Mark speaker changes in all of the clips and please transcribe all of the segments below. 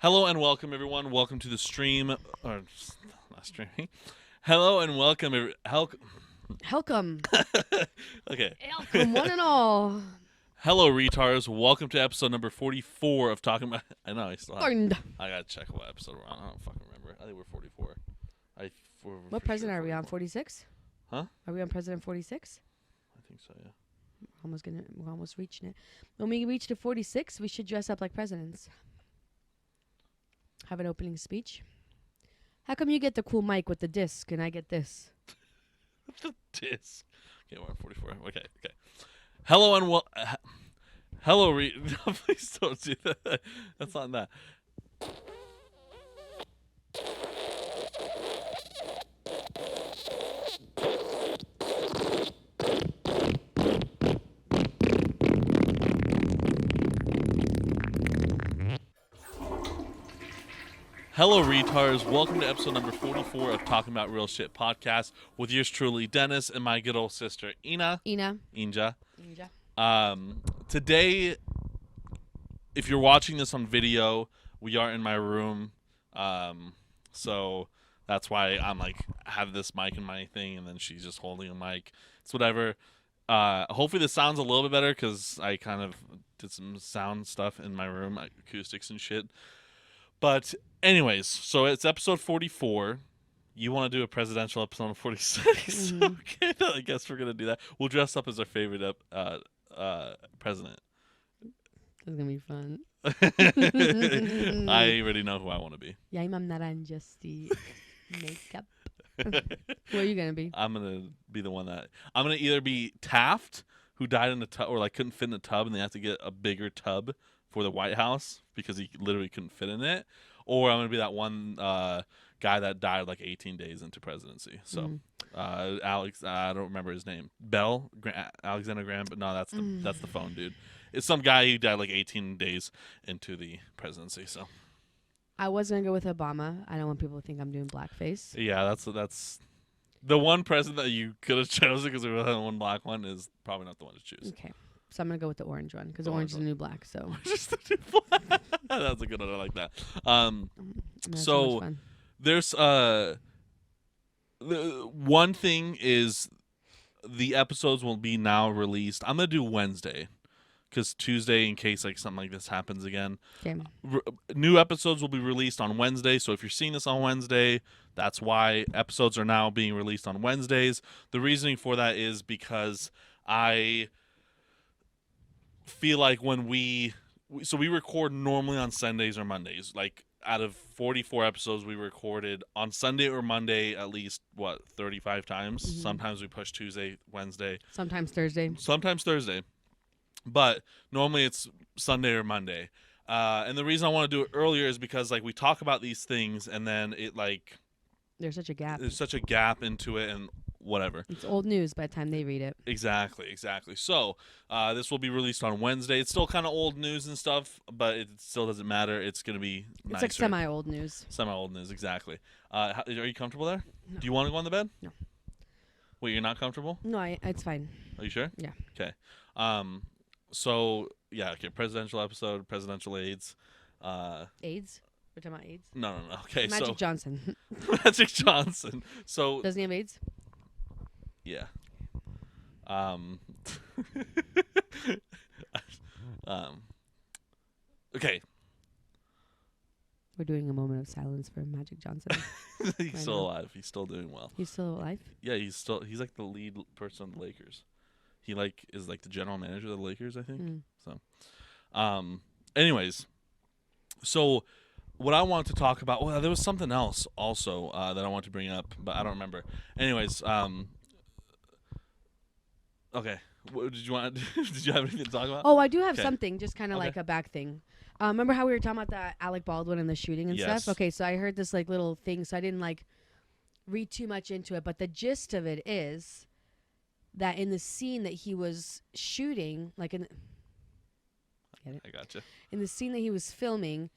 Speaker 1: Hello and welcome, everyone. Welcome to the stream, or not streaming. Hello and welcome.
Speaker 2: Welcome.
Speaker 1: Okay.
Speaker 2: Welcome, one and all.
Speaker 1: Hello, retards. Welcome to episode number 44 of Talking About. I know, I still have.
Speaker 2: Learned.
Speaker 1: I gotta check what episode we're on. I don't fucking remember. I think we're 44.
Speaker 2: What president are we on? 46?
Speaker 1: Huh?
Speaker 2: Are we on president 46?
Speaker 1: I think so, yeah.
Speaker 2: We're almost reaching it. When we reach to 46, we should dress up like presidents. Have an opening speech. How come you get the cool mic with the disc and I get this?
Speaker 1: The disc. Okay, we're on 44. Okay. Hello and hello, no, please don't do that. That's not that. Hello, retards. Welcome to episode number 44 of Talking About Real Shit podcast with yours truly, Denis, and my good old sister, Inja. Today, if you're watching this on video, we are in my room. So that's why I'm like, have this mic in my thing, and then she's just holding a mic. It's whatever. Hopefully this sounds a little bit better because I kind of did some sound stuff in my room, like acoustics and shit. But anyways, so it's episode 44. You want to do a presidential episode on 46?
Speaker 2: Mm-hmm.
Speaker 1: Okay, I guess we're gonna do that. We'll dress up as our favorite president.
Speaker 2: That's going to be fun.
Speaker 1: I already know who I want to be.
Speaker 2: Yeah, I'm naranja makeup. Who are you going to be?
Speaker 1: I'm gonna be the one that I'm gonna either be Taft, who died in the tub or like couldn't fit in the tub, and they have to get a bigger tub for the White House because he literally couldn't fit in it, or I'm gonna be that one guy that died like 18 days into presidency. So Alex, I don't remember his name. Alexander Graham, but no, that's the phone dude. It's some guy who died like 18 days into the presidency. So
Speaker 2: I was going to go with Obama. I don't want people to think I'm doing blackface.
Speaker 1: yeah, that's the one president that you could have chosen because there was one black one is probably not the one to choose.
Speaker 2: Okay. So I'm going to go with the orange one because orange is the new black. So
Speaker 1: Just the new black. That's a good one. I like that.
Speaker 2: that's
Speaker 1: So
Speaker 2: much fun.
Speaker 1: there's the one thing is the episodes will be now released. I'm gonna do Wednesday because Tuesday, in case like something like this happens again,
Speaker 2: Okay.
Speaker 1: New episodes will be released on Wednesday. So if you're seeing this on Wednesday, that's why episodes are now being released on Wednesdays. The reasoning for that is because I feel like when we record normally on Sundays or Mondays. Like out of 44 episodes we recorded on Sunday or Monday at least 35 times.
Speaker 2: Mm-hmm.
Speaker 1: Sometimes we push Tuesday, Wednesday,
Speaker 2: Sometimes Thursday.
Speaker 1: but normally it's Sunday or Monday. And the reason I want to do it earlier is because like we talk about these things and then it like
Speaker 2: There's such a gap.
Speaker 1: there's such a gap into it and whatever.
Speaker 2: It's old news by the time they read it.
Speaker 1: Exactly. So this will be released on Wednesday. It's still kind of old news and stuff, but it still doesn't matter. It's going to be nicer.
Speaker 2: It's like semi-old news.
Speaker 1: Semi-old news, exactly. Are you comfortable there?
Speaker 2: No.
Speaker 1: Do you want to go on the bed?
Speaker 2: No.
Speaker 1: Wait, you're not comfortable?
Speaker 2: No, it's fine.
Speaker 1: Are you sure?
Speaker 2: Yeah.
Speaker 1: Okay. So, yeah, okay. Presidential episode, presidential AIDS.
Speaker 2: AIDS? We're talking about AIDS?
Speaker 1: No. Okay,
Speaker 2: Magic Johnson.
Speaker 1: Magic Johnson. So,
Speaker 2: Doesn't he have AIDS?
Speaker 1: yeah. Okay.
Speaker 2: We're doing a moment of silence for Magic Johnson.
Speaker 1: He's still alive. He's still doing well.
Speaker 2: He's still alive?
Speaker 1: Yeah, he's like the lead person on the Lakers. He like is like the general manager of the Lakers, I think. So, anyways, so what I wanted to talk about, well, there was something else also that I wanted to bring up, but I don't remember. Anyways, okay. What, did you have anything to talk about?
Speaker 2: Oh, I do have
Speaker 1: Okay.
Speaker 2: something, just kind of
Speaker 1: Okay.
Speaker 2: like a back thing. Remember how we were talking about that Alec Baldwin and the shooting and
Speaker 1: Yes.
Speaker 2: stuff? Okay, so I heard this like little thing, so I didn't like read too much into it, but the gist of it is that in the scene that he was shooting, like in
Speaker 1: I gotcha.
Speaker 2: in the scene that he was filming,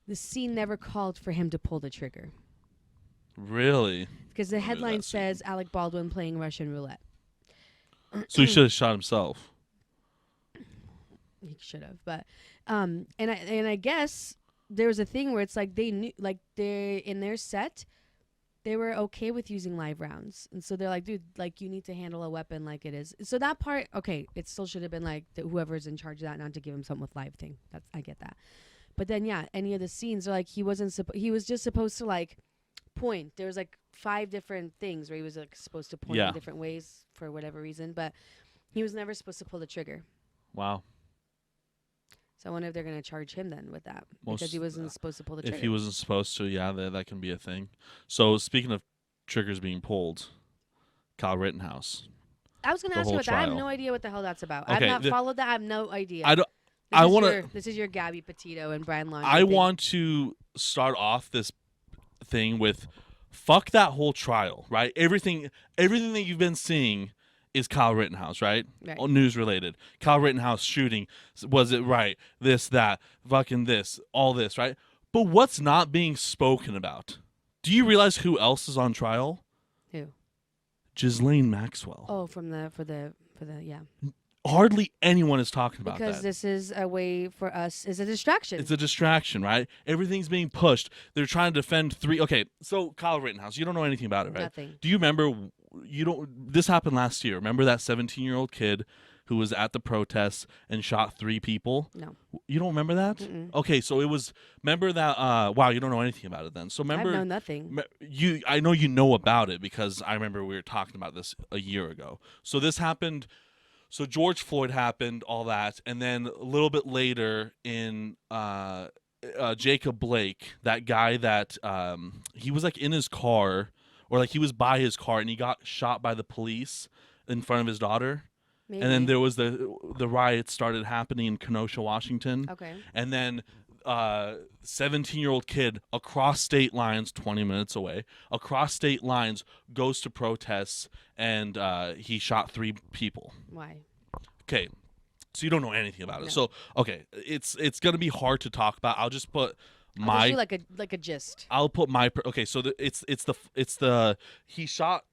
Speaker 2: the scene never called for him to pull the trigger.
Speaker 1: Really?
Speaker 2: Because the
Speaker 1: Remember
Speaker 2: headline
Speaker 1: that scene.
Speaker 2: says Alec Baldwin playing Russian roulette.
Speaker 1: So he should have shot himself.
Speaker 2: He should have, but and I guess there was a thing where it's like they knew, like they in their set, they were okay with using live rounds, and so they're like, dude, like you need to handle a weapon like it is. So that part, okay, it still should have been like whoever's in charge of that, not to give him something with live thing. That's I get that, but then yeah, any of the scenes are like he wasn't he was just supposed to like point. There was like 5 different things where he was like supposed to point in different ways for whatever reason, but he was never supposed to pull the trigger.
Speaker 1: Wow.
Speaker 2: So I wonder if they're going to charge him then with that because he wasn't supposed to pull the trigger.
Speaker 1: If he wasn't supposed to, yeah, that can be a thing. So speaking of triggers being pulled, Kyle Rittenhouse.
Speaker 2: I was going to ask you about that. I have no idea what the hell that's about.
Speaker 1: Okay,
Speaker 2: I've not followed that. I have no idea.
Speaker 1: I don't. I want to.
Speaker 2: This is your Gabby Petito and Brian Laundrie.
Speaker 1: I want to start off this thing with, fuck that whole trial, right? Everything that you've been seeing is Kyle Rittenhouse, right? All news related. Kyle Rittenhouse shooting. Was it right? This, that, fucking this, all this, right? But what's not being spoken about? Do you realize who else is on trial?
Speaker 2: Who?
Speaker 1: Ghislaine Maxwell.
Speaker 2: Oh, for the yeah.
Speaker 1: Hardly anyone is talking about that.
Speaker 2: Because this is a way for us, is a distraction.
Speaker 1: It's a distraction, right? Everything's being pushed. They're trying to defend 3. Okay, so Kyle Rittenhouse, you don't know anything about it, right?
Speaker 2: Nothing.
Speaker 1: Do you remember, this happened last year. Remember that 17-year-old kid who was at the protests and shot 3 people?
Speaker 2: No.
Speaker 1: You don't remember that?
Speaker 2: Mm-mm.
Speaker 1: Okay, so it was, remember that, wow, you don't know anything about it then. So remember.
Speaker 2: I know nothing.
Speaker 1: I know you know about it because I remember we were talking about this a year ago. So this happened. So George Floyd happened, all that, and then a little bit later in Jacob Blake, that guy that he was like in his car, or like he was by his car, and he got shot by the police in front of his daughter. Maybe. And then there was the riots started happening in Kenosha, Washington.
Speaker 2: Okay.
Speaker 1: And then 17-year-old kid across state lines, 20 minutes away, across state lines, goes to protests, and he shot 3 people.
Speaker 2: Why?
Speaker 1: Okay, so you don't know anything about it. So okay, it's gonna be hard to talk about. I'll just put my
Speaker 2: I'll do like a gist.
Speaker 1: I'll put my okay. So it's the he shot,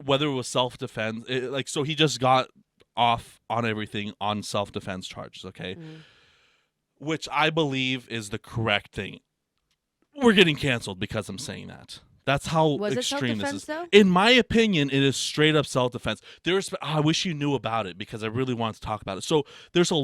Speaker 1: whether it was self-defense, so he just got off on everything on self-defense charges. Okay. Mm. Which I believe is the correct thing. We're getting canceled because I'm saying that. That's how extreme this is. Though? In my opinion, it is straight up self-defense. I wish you knew about it because I really wanted to talk about it. So there's been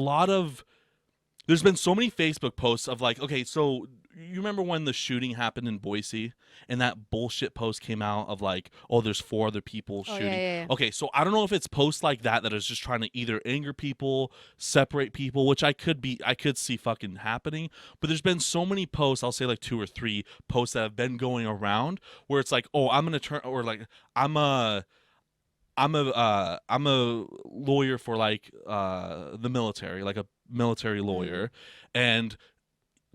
Speaker 1: so many Facebook posts of like, okay, so you remember when the shooting happened in Boise and that bullshit post came out of like, oh, there's 4 other people shooting. Yeah. Okay, so I don't know if it's posts like that is just trying to either anger people, separate people, which I could see fucking happening. But there's been so many posts, I'll say like 2 or 3 posts that have been going around where it's like, oh, I'm gonna turn, or like I'm a lawyer for like the military, like a military lawyer, and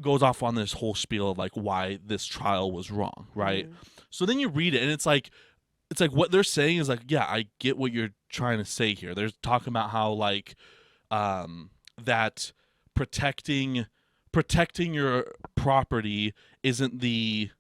Speaker 1: goes off on this whole spiel of like why this trial was wrong, right? So then you read it and it's like what they're saying is like, yeah, I get what you're trying to say here. They're talking about how like that protecting your property isn't the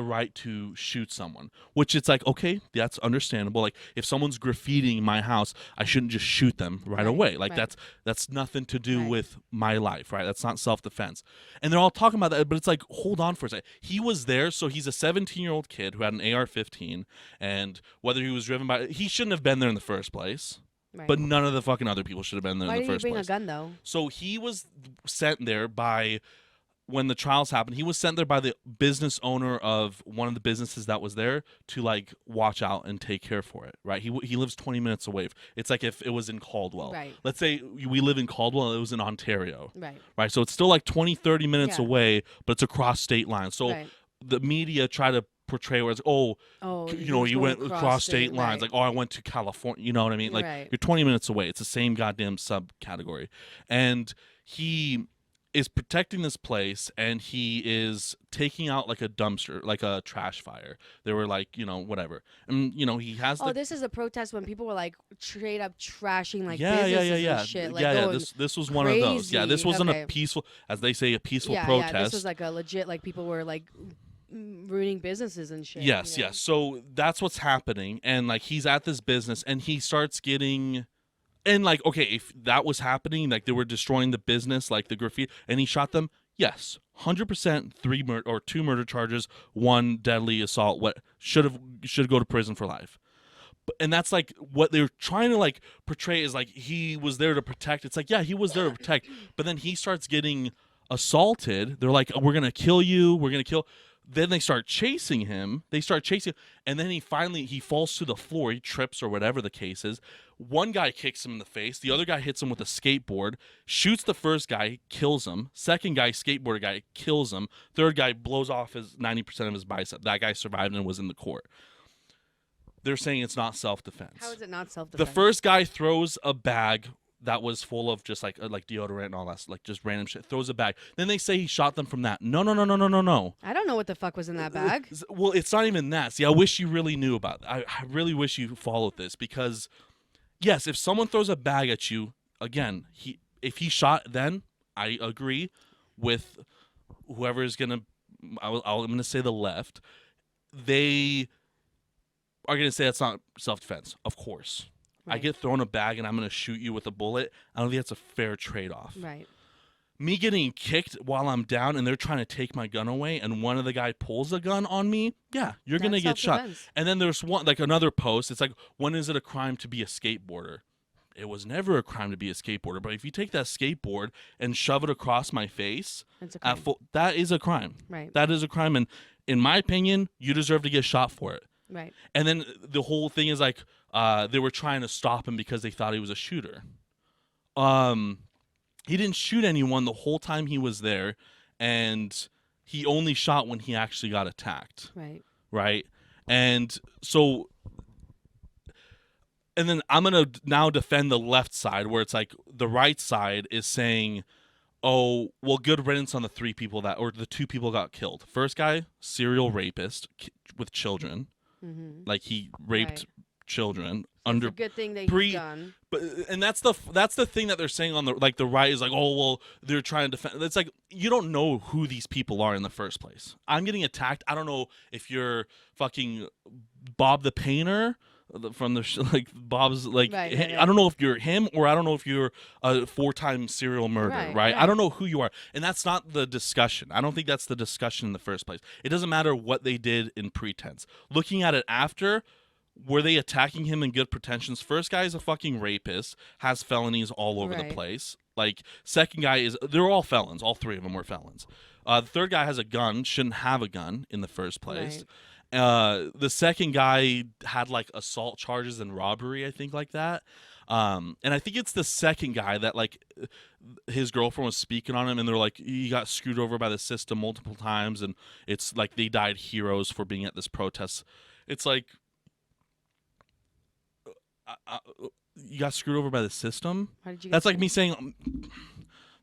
Speaker 1: right to shoot someone, which it's like, okay, that's understandable. Like if someone's graffitiing my house, I shouldn't just shoot them right away. Like that's nothing to do with my life, right? That's not self-defense. And they're all talking about that, but it's like, hold on for a second. He was there, so he's a 17-year-old kid who had an AR-15, and whether he was driven by, he shouldn't have been there in the first place. Right. But none of the fucking other people should have been there in the first place.
Speaker 2: Why did he bring a gun though?
Speaker 1: So he was sent there by, when the trials happened, he was sent there by the business owner of one of the businesses that was there to like watch out and take care for it, right? He lives 20 minutes away. It's like if it was in Caldwell. Right. Let's say we live in Caldwell and it was in Ontario. Right. So it's still like 20, 30 minutes away, but it's across state lines. So the media try to portray where it's, you went across state lines. Like, I went to California. You know what I mean? Like you're 20 minutes away. It's the same goddamn subcategory. And he is protecting this place, and he is taking out like a dumpster, like a trash fire. They were like, whatever. And, he has
Speaker 2: this is a protest when people were like straight up trashing like businesses and shit. Like,
Speaker 1: this was one of those. Yeah, this wasn't a peaceful, as they say, a peaceful protest. Yeah,
Speaker 2: this was like a legit, like people were like ruining businesses and shit.
Speaker 1: Yes, yes. So that's what's happening. And like he's at this business and he starts getting And like, okay, if that was happening, like they were destroying the business, like the graffiti, and he shot them, yes, 100% two murder charges, one deadly assault. What should go to prison for life. And that's like what they're trying to like portray is like he was there to protect. It's like, yeah, he was there to protect, but then he starts getting assaulted. They're like, oh, we're gonna kill you. We're gonna kill. Then they start chasing him. And then he falls to the floor. He trips or whatever the case is. One guy kicks him in the face. The other guy hits him with a skateboard, shoots the first guy, kills him. Second guy, skateboarder guy, kills him. Third guy blows off his 90% of his bicep. That guy survived and was in the court. They're saying it's not self-defense.
Speaker 2: How is it not self-defense?
Speaker 1: The first guy throws a bag that was full of just like deodorant and all that, like just random shit. Throws a bag. Then they say he shot them from that. No.
Speaker 2: I don't know what the fuck was in that bag.
Speaker 1: Well, it's not even that. See, I wish you really knew about it. I really wish you followed this because, yes, if someone throws a bag at you, again, if he shot, then I agree with whoever is gonna. I'm gonna say the left. They are gonna say that's not self-defense. Of course. Right. I get thrown a bag and I'm going to shoot you with a bullet. I don't think that's a fair trade-off.
Speaker 2: Right.
Speaker 1: Me getting kicked while I'm down and they're trying to take my gun away and one of the guy pulls a gun on me, yeah, you're going to get shot. And then there's another post. It's like, when is it a crime to be a skateboarder? It was never a crime to be a skateboarder. But if you take that skateboard and shove it across my face, that is a crime.
Speaker 2: Right.
Speaker 1: That is a crime. And in my opinion, you deserve to get shot for it.
Speaker 2: Right.
Speaker 1: And then the whole thing is like they were trying to stop him because they thought he was a shooter. He didn't shoot anyone the whole time he was there, and he only shot when he actually got attacked.
Speaker 2: Right.
Speaker 1: Right. And so, and then I'm going to now defend the left side where it's like the right side is saying, oh, well, good riddance on the the two people got killed. First guy, serial rapist with children. Mm-hmm. Like he raped children under.
Speaker 2: It's a good thing that he's done.
Speaker 1: But and that's the thing that they're saying on the right is like, oh well, they're trying to defend. It's like you don't know who these people are in the first place. I'm getting attacked. I don't know if you're fucking Bob the Painter from the Bob's right. I don't know if you're him or I don't know if you're a 4-time serial murderer, right? I don't know who you are. And that's not the discussion. I don't think that's the discussion in the first place. It doesn't matter what they did in pretense. Looking at it after, were they attacking him in good pretensions? First guy is a fucking rapist, has felonies all over the place. Like, second guy they're all felons. All three of them were felons. The third guy has a gun, shouldn't have a gun in the first place. Right. The second guy had like assault charges and robbery, I think, like that. And I think it's the second guy that like his girlfriend was speaking on him and they're like, he got screwed over by the system multiple times and it's like they died heroes for being at this protest. It's like, you got screwed over by the system? That's like me saying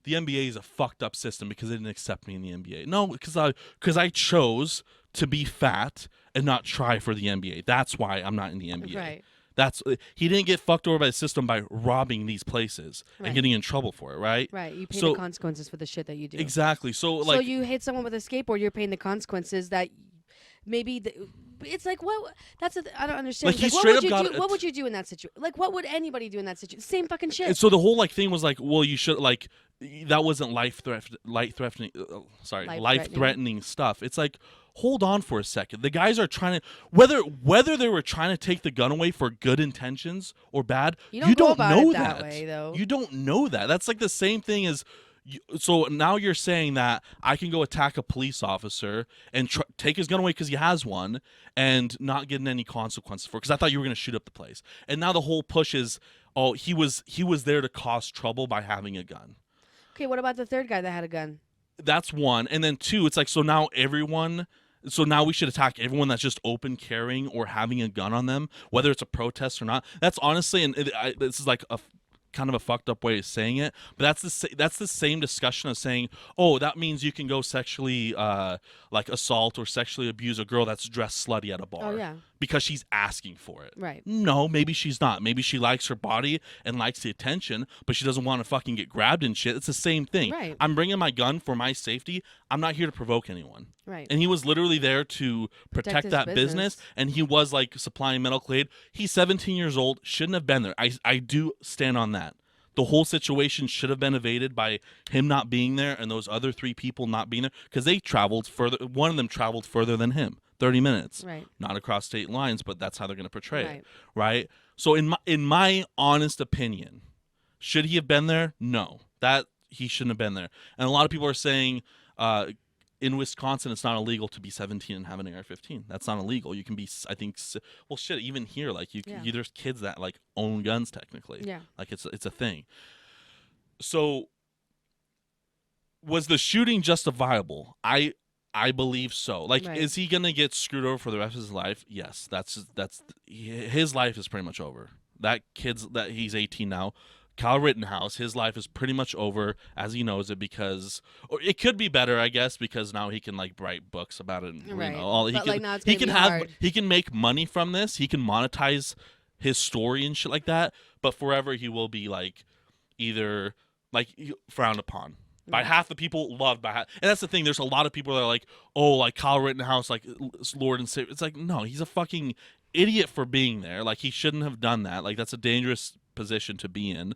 Speaker 1: the NBA is a fucked up system because they didn't accept me in the NBA. No, because I chose to be fat and not try for the NBA. That's why I'm not in the NBA.
Speaker 2: Right.
Speaker 1: He didn't get fucked over by the system by robbing these places and getting in trouble for it, right?
Speaker 2: Right. You pay the consequences for the shit that you do.
Speaker 1: Exactly. So
Speaker 2: you hit someone with a skateboard, you're paying the consequences that maybe it's like what? I don't understand.
Speaker 1: Like,
Speaker 2: what would you do in that situation? Like, what would anybody do in that situation? Same fucking shit.
Speaker 1: And so the whole thing was like, well, you should that wasn't life-threatening stuff. It's like, hold on for a second. The guys are trying to whether they were trying to take the gun away for good intentions or bad.
Speaker 2: You don't know that way, though.
Speaker 1: You don't know that. That's like the same thing as. So now you're saying that I can go attack a police officer and take his gun away because he has one and not getting any consequences for it because I thought you were going to shoot up the place. And now the whole push is, oh, he was there to cause trouble by having a gun.
Speaker 2: Okay, what about the third guy that had a gun?
Speaker 1: That's one. And then two, it's like, so now we should attack everyone that's just open carrying or having a gun on them, whether it's a protest or not. That's honestly, and this is like a kind of a fucked up way of saying it, but that's the same discussion of saying, oh, that means you can go sexually assault or sexually abuse a girl that's dressed slutty at a bar.
Speaker 2: Oh, yeah.
Speaker 1: because she's asking for it.
Speaker 2: Right.
Speaker 1: No, maybe she's not. Maybe she likes her body and likes the attention, but she doesn't want to fucking get grabbed and shit. It's the same thing.
Speaker 2: Right.
Speaker 1: I'm bringing my gun for my safety. I'm not here to provoke anyone.
Speaker 2: Right.
Speaker 1: And he was literally there to protect
Speaker 2: his
Speaker 1: that business, and he was like supplying medical aid. He's 17 years old, shouldn't have been there. I do stand on that. The whole situation should have been evaded by him not being there and those other 3 people not being there, because they traveled further. One of them traveled further than him, 30 minutes.
Speaker 2: Right.
Speaker 1: Not across state lines, but that's how they're going to portray
Speaker 2: Right.
Speaker 1: it, right? So in my honest opinion, should he have been there? No, that he shouldn't have been there. And a lot of people are saying in Wisconsin it's not illegal to be 17 and have an AR-15. That's not illegal. You can be, I think, well, shit, even here, like there's kids that like own guns technically.
Speaker 2: Yeah.
Speaker 1: Like it's a thing. So was the shooting justifiable? I believe so. Like,
Speaker 2: Right.
Speaker 1: Is he gonna get screwed over for the rest of his life? Yes. That's his life is pretty much over. That he's 18 now. Kyle Rittenhouse, his life is pretty much over as he knows it, because, or it could be better, I guess, because now he can like write books about it. And,
Speaker 2: Right.
Speaker 1: He can make money from this. He can monetize his story and shit like that. But forever he will be like either like frowned upon. By half the people, loved by half. And that's the thing. There's a lot of people that are like, oh, like Kyle Rittenhouse, like Lord and Savior. It's like, no, he's a fucking idiot for being there. Like, he shouldn't have done that. Like, that's a dangerous position to be in.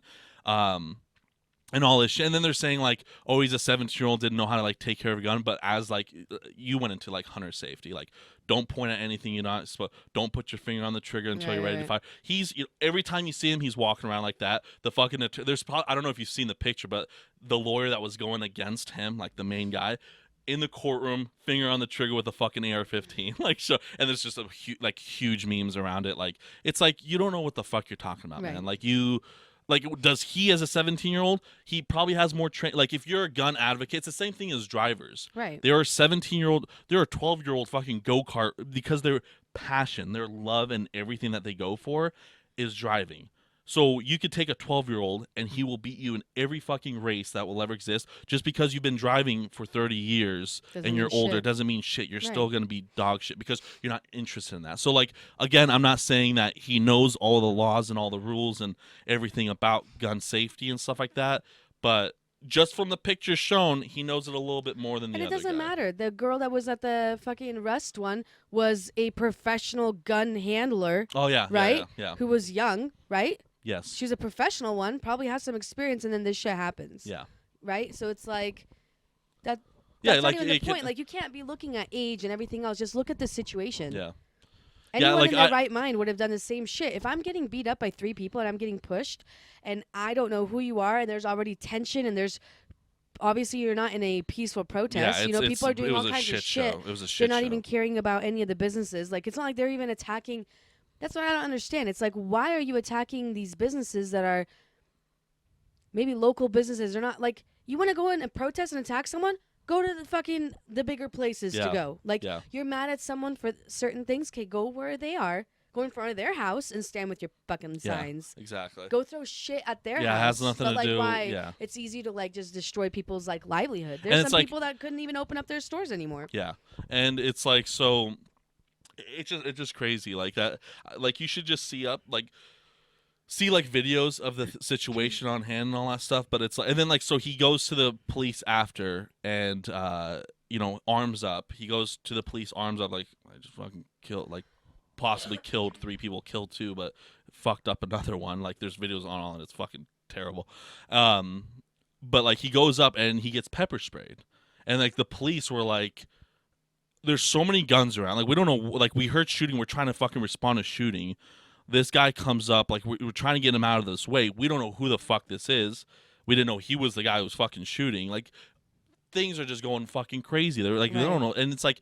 Speaker 1: And all this shit. And then they're saying like, oh, he's a 17-year-old, didn't know how to like take care of a gun. But as like you went into like hunter safety, like don't point at anything you're not supposed. Don't put your finger on the trigger until you're ready to fire. He's every time you see him, he's walking around like that. The fucking there's I don't know if you've seen the picture, but the lawyer that was going against him, like the main guy, in the courtroom, finger on the trigger with a fucking AR-15, like so. And there's just huge memes around it. Like it's like you don't know what the fuck you're talking about, man. Like you. Like, does he, as a 17-year-old, he probably has more like, if you're a gun advocate, it's the same thing as drivers.
Speaker 2: Right.
Speaker 1: There are 17-year-old, there are 12-year-old fucking go-kart, because their passion, their love, and everything that they go for is driving. So you could take a 12-year-old and he will beat you in every fucking race that will ever exist. Just because you've been driving for 30 years and you're older doesn't mean shit. You're still going to be dog shit because you're not interested in that. So, like, again, I'm not saying that he knows all the laws and all the rules and everything about gun safety and stuff like that, but just from the pictures shown, he knows it a little bit more than the other guy.
Speaker 2: And it doesn't matter. The girl that was at the fucking Rust one was a professional gun handler.
Speaker 1: Oh, yeah.
Speaker 2: Right?
Speaker 1: Yeah.
Speaker 2: Who was young, right?
Speaker 1: Yes.
Speaker 2: She's a professional one, probably has some experience, and then this shit happens.
Speaker 1: Yeah.
Speaker 2: Right? So it's like that.
Speaker 1: Yeah,
Speaker 2: that's
Speaker 1: like
Speaker 2: not even the point. Like, you can't be looking at age and everything else. Just look at the situation.
Speaker 1: Yeah.
Speaker 2: Anyone in their right mind would have done the same shit. If I'm getting beat up by 3 people and I'm getting pushed, and I don't know who you are, and there's already tension, and there's obviously you're not in a peaceful protest.
Speaker 1: Yeah,
Speaker 2: people are doing all kinds of shit.
Speaker 1: It was a shit
Speaker 2: They're not
Speaker 1: show.
Speaker 2: even caring about any of the businesses. Like, it's not like they're even attacking. That's what I don't understand. It's like, why are you attacking these businesses that are maybe local businesses? They're not like, you want to go in and protest and attack someone? Go to the bigger places to go. Like, you're mad at someone for certain things. Okay, go where they are. Go in front of their house and stand with your fucking signs.
Speaker 1: Exactly.
Speaker 2: Go throw shit at their house.
Speaker 1: Yeah, it has nothing to do.
Speaker 2: Why it's easy to like just destroy people's like livelihood. There's some people that couldn't even open up their stores anymore.
Speaker 1: Yeah, and it's like, so it's just crazy like that. Like, you should just see videos of the situation on hand and all that stuff. But it's like, and then like, so he goes to the police after and arms up. He goes to the police arms up like, I just fucking killed, like, possibly killed 3 people, killed 2, but fucked up another one. Like, there's videos on all, and it's fucking terrible. But like, he goes up and he gets pepper sprayed, and like the police were like, there's so many guns around, like, we don't know, like, we heard shooting, we're trying to fucking respond to shooting. This guy comes up, like, we're trying to get him out of this way. We don't know who the fuck this is. We didn't know he was the guy who was fucking shooting. Like, things are just going fucking crazy. They're like, they don't know, and it's like,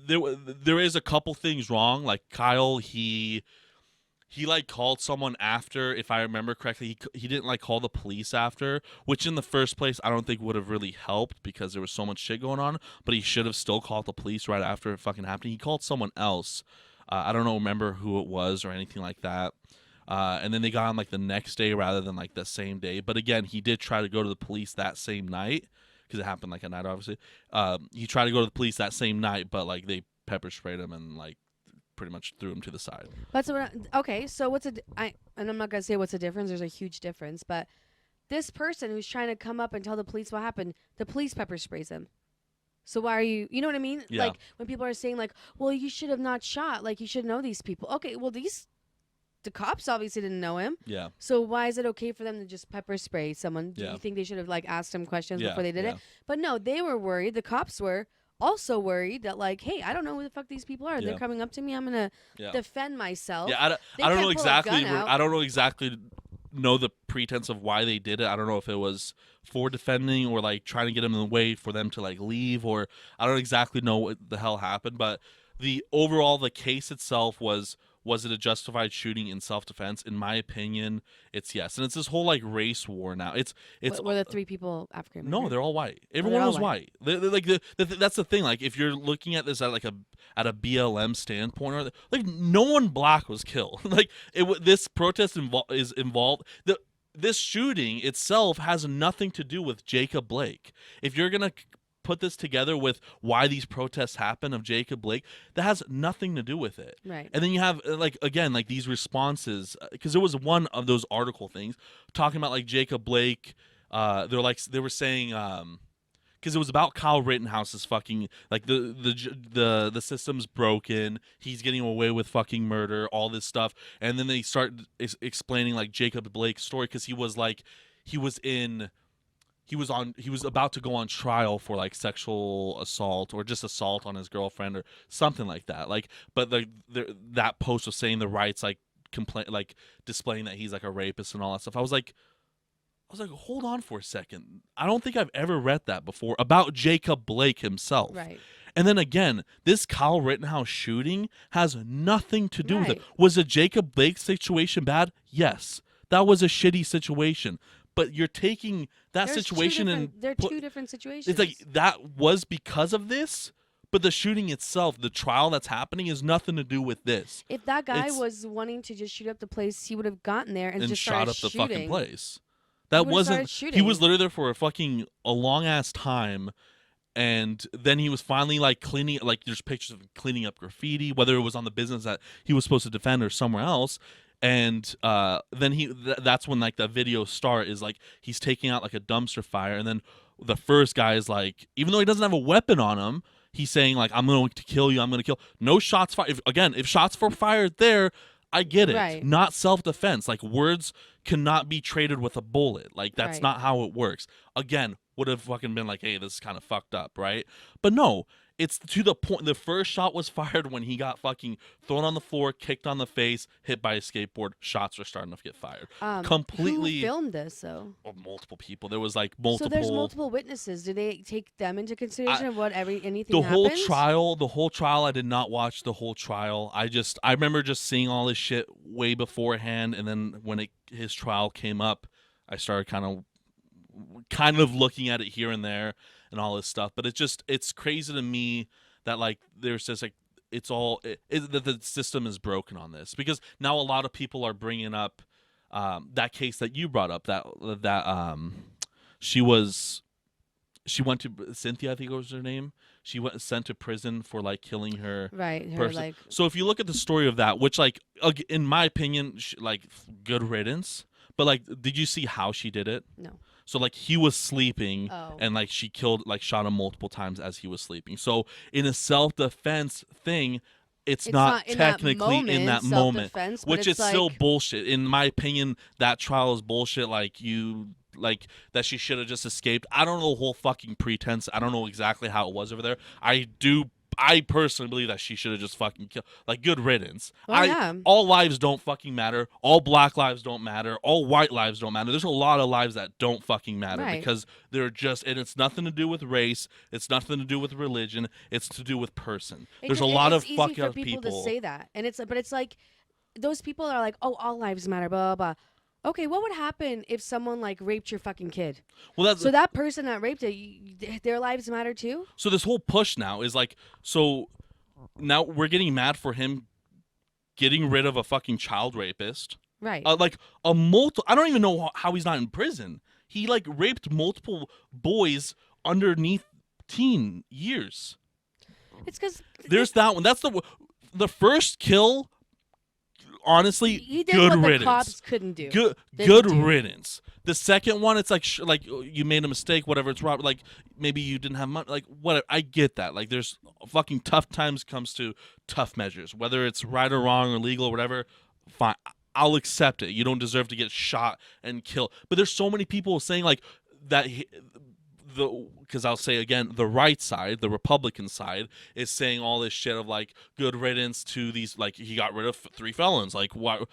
Speaker 1: there is a couple things wrong. Like, Kyle, he like called someone after, if I remember correctly. He didn't like call the police after, which in the first place I don't think would have really helped because there was so much shit going on. But he should have still called the police right after it fucking happened. He called someone else. I don't remember who it was or anything like that. And then they got him like the next day rather than like the same day. But again, he did try to go to the police that same night because it happened like at night, obviously. He tried to go to the police that same night, but like they pepper sprayed him and like pretty much threw him to the side.
Speaker 2: But so okay, so and I'm not gonna say what's the difference. There's a huge difference, but this person who's trying to come up and tell the police what happened, the police pepper sprays him. So why are you know what I mean?
Speaker 1: Yeah.
Speaker 2: Like when people are saying like, well, you should have not shot. Like you should know these people. Okay, well the cops obviously didn't know him.
Speaker 1: Yeah.
Speaker 2: So why is it okay for them to just pepper spray someone? Do you think they should have like asked him questions before they did it? But no, they were worried. The cops were also worried that like, hey, I don't know who the fuck these people are. They're coming up to me. I'm gonna defend myself.
Speaker 1: Yeah, I don't know exactly. I don't know exactly. Know the pretense of why they did it. I don't know if it was for defending or like trying to get them in the way for them to like leave, or I don't exactly know what the hell happened. But the case itself was it a justified shooting in self-defense? In my opinion, it's yes. And it's this whole like race war now. It's
Speaker 2: were the 3 people African American?
Speaker 1: No, they're all white. Everyone was white. They're like that's the thing. Like if you're looking at this at like a BLM standpoint, or like no one black was killed. Like this protest is involved. This shooting itself has nothing to do with Jacob Blake. If you're gonna put this together with why these protests happen of Jacob Blake, that has nothing to do with it.
Speaker 2: Right.
Speaker 1: And then you have like these responses, because there was one of those article things talking about like Jacob Blake. They were saying because it was about Kyle Rittenhouse's fucking like the system's broken. He's getting away with fucking murder, all this stuff, and then they start explaining like Jacob Blake's story because he was about to go on trial for like sexual assault or just assault on his girlfriend or something like that. Like, but that post was saying the rights like displaying that he's like a rapist and all that stuff. I was like, hold on for a second. I don't think I've ever read that before about Jacob Blake himself.
Speaker 2: Right.
Speaker 1: And then again, this Kyle Rittenhouse shooting has nothing to do with it. Was the Jacob Blake situation bad? Yes. That was a shitty situation. But you're taking that situation and
Speaker 2: they're two different situations.
Speaker 1: It's like that was because of this, but the shooting itself, the trial that's happening, has nothing to do with this.
Speaker 2: If that guy was wanting to just shoot up the place, he would have gotten there and just
Speaker 1: shot up
Speaker 2: shooting.
Speaker 1: the fucking place. That wasn't. He was literally there for a long ass time, and then he was finally like cleaning. Like there's pictures of him cleaning up graffiti, whether it was on the business that he was supposed to defend or somewhere else. And then that's when like the video start is like he's taking out like a dumpster fire, and then the first guy is like, even though he doesn't have a weapon on him, he's saying like, I'm going to kill you, I'm going to kill. No shots fired. If shots were fired there, I get it.
Speaker 2: Right.
Speaker 1: Not self-defense. Like words cannot be traded with a bullet. Like that's not how it works. Again, would have fucking been like, hey, this is kind of fucked up, right? But no. It's to the point. The first shot was fired when he got fucking thrown on the floor, kicked on the face, hit by a skateboard. Shots were starting to get fired. Completely.
Speaker 2: Who filmed this though?
Speaker 1: Multiple people. There was like multiple.
Speaker 2: So there's multiple witnesses. Did they take them into consideration of what anything?
Speaker 1: The whole trial. I did not watch the whole trial. I remember just seeing all this shit way beforehand, and then when his trial came up, I started kind of looking at it here and there and all this stuff. But it's crazy to me that like there's just like that the system is broken on this, because now a lot of people are bringing up that case that you brought up, that she went to Cynthia, I think was her name. She went sent to prison for like killing her person. So if you look at the story of that, which like in my opinion, like good riddance. But like, did you see how she did it?
Speaker 2: No.
Speaker 1: So like he was sleeping and like she shot him multiple times as he was sleeping. So in a self-defense thing, it's not technically in that moment, which is still bullshit. In my opinion, that trial is bullshit. Like that she should have just escaped. I don't know the whole fucking pretense. I don't know exactly how it was over there. I personally believe that she should have just fucking killed. Like, good riddance. All lives don't fucking matter. All black lives don't matter. All white lives don't matter. There's a lot of lives that don't fucking matter because they're just, and it's nothing to do with race. It's nothing to do with religion. It's to do with person. There's a lot of fucking people.
Speaker 2: It's easy for people to say that, but it's like those people are like, oh, all lives matter, blah blah blah. Okay, what would happen if someone like raped your fucking kid? Well, so that person that raped it, their lives matter too?
Speaker 1: So this whole push now is like, so now we're getting mad for him getting rid of a fucking child rapist.
Speaker 2: Right.
Speaker 1: I don't even know how he's not in prison. He like raped multiple boys underneath teen years.
Speaker 2: It's because
Speaker 1: there's that one. That's the first kill, honestly,
Speaker 2: He did
Speaker 1: good
Speaker 2: what the
Speaker 1: riddance.
Speaker 2: cops couldn't do.
Speaker 1: Good riddance. The second one, it's like like you made a mistake, whatever. It's Robert. Like maybe you didn't have money. Like whatever. I get that. Like there's fucking tough times comes to tough measures. Whether it's right or wrong or legal or whatever, fine. I'll accept it. You don't deserve to get shot and killed. But there's so many people saying like that. Because I'll say again, the right side, the Republican side, is saying all this shit of like good riddance to these. Like he got rid of 3 felons. Like why?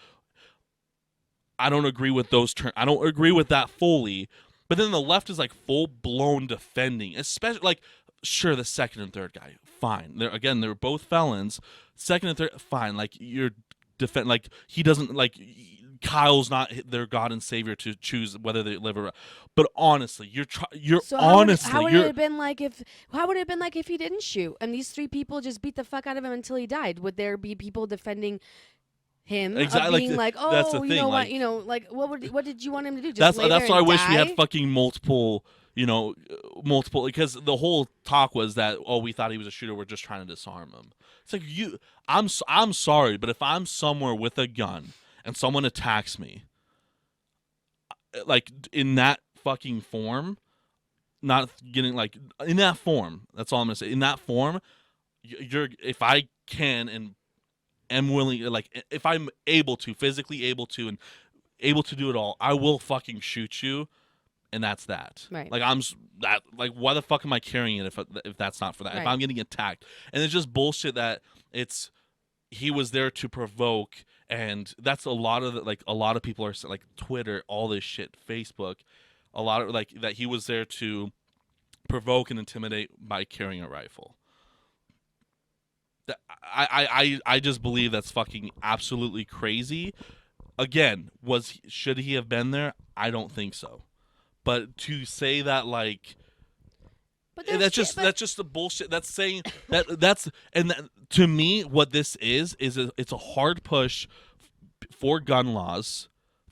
Speaker 1: I don't agree with those terms. I don't agree with that fully. But then the left is like full blown defending, especially like sure the second and third guy, fine. They're both felons. Second and third, fine. Like you're like he doesn't like Kyle's not their God and Savior to choose whether they live or. But honestly,
Speaker 2: So
Speaker 1: honestly.
Speaker 2: How would it have been like if he didn't shoot and these 3 people just beat the fuck out of him until he died? Would there be people defending him?
Speaker 1: Exactly.
Speaker 2: Being like, oh,
Speaker 1: that's the thing.
Speaker 2: you know
Speaker 1: like,
Speaker 2: what? You know, like what did you want him to do? Just
Speaker 1: that's why I wish we had
Speaker 2: die?
Speaker 1: fucking multiple. Multiple, because the whole talk was that we thought he was a shooter, we're just trying to disarm him. It's like I'm sorry, but if I'm somewhere with a gun and someone attacks me, like in that fucking form, not getting like in that form, that's all I'm gonna say. In that form, if I can and am willing, like if I'm able to, physically able to, and able to do it all, I will fucking shoot you. And that's that.
Speaker 2: Right.
Speaker 1: Like like why the fuck am I carrying it if that's not for that?
Speaker 2: Right.
Speaker 1: If I'm getting attacked, and it's just bullshit that he was there to provoke, and that's a lot of people are like Twitter, all this shit, Facebook, a lot of like that he was there to provoke and intimidate by carrying a rifle. I just believe that's fucking absolutely crazy. Again, should he have been there? I don't think so. But to say that like that's just the bullshit. That's saying to me what this is it's a hard push for gun laws.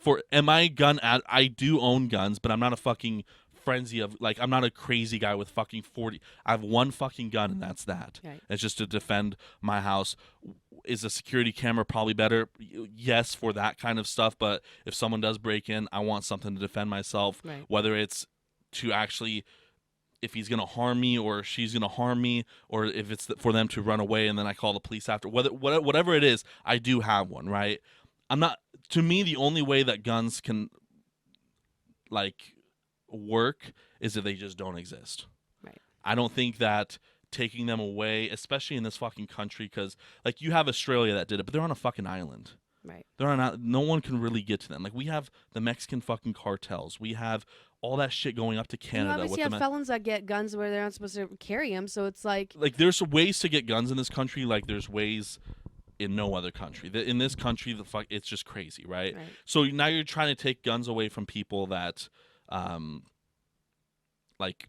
Speaker 1: I do own guns, but I'm not a fucking frenzy of like I'm not a crazy guy with fucking 40. I have one fucking gun and that's that.
Speaker 2: Right.
Speaker 1: It's just to defend my house. Is a security camera probably better? Yes, for that kind of stuff. But if someone does break in, I want something to defend myself.
Speaker 2: Right.
Speaker 1: Whether it's to actually, if he's gonna harm me or she's gonna harm me, or if it's for them to run away and then I call the police after. Whatever it is, I do have one. Right. I'm not. To me, the only way that guns can like work is if they just don't exist.
Speaker 2: Right.
Speaker 1: I don't think that taking them away, especially in this fucking country, because like you have Australia that did it, but they're on a fucking island.
Speaker 2: Right.
Speaker 1: No one can really get to them. Like we have the Mexican fucking cartels. We have all that shit going up to Canada.
Speaker 2: You obviously have felons that get guns where they're not supposed to carry them, so it's like
Speaker 1: there's ways to get guns in this country. Like there's ways in no other country. In this country, it's just crazy, right? So now you're trying to take guns away from people that, like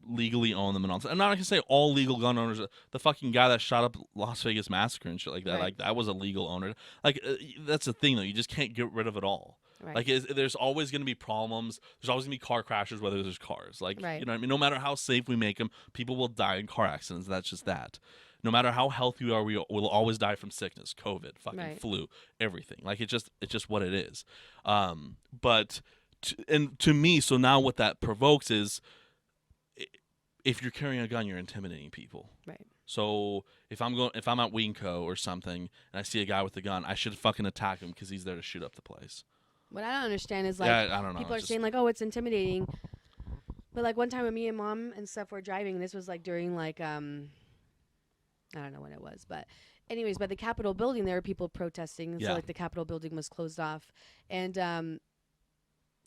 Speaker 1: legally own them and all. I'm not gonna say all legal gun owners. The fucking guy that shot up Las Vegas massacre and shit like that, like that was a legal owner. Like that's the thing though. You just can't get rid of it all.
Speaker 2: Right.
Speaker 1: Like there's always gonna be problems. There's always gonna be car crashes, whether there's cars. Like you know what I mean. No matter how safe we make them, people will die in car accidents. That's just that. No matter how healthy we are, we will always die from sickness, COVID, fucking flu, everything. Like it's just what it is. But to me, so now what that provokes is, if you're carrying a gun, you're intimidating people.
Speaker 2: Right.
Speaker 1: So if I'm at Winco or something and I see a guy with a gun, I should fucking attack him because he's there to shoot up the place.
Speaker 2: What I don't understand is like
Speaker 1: I don't know.
Speaker 2: People are saying like, oh, it's intimidating. But like one time when me and mom and stuff were driving, this was like during like I don't know when it was, but anyways, by the Capitol building there were people protesting, so like the Capitol building was closed off, and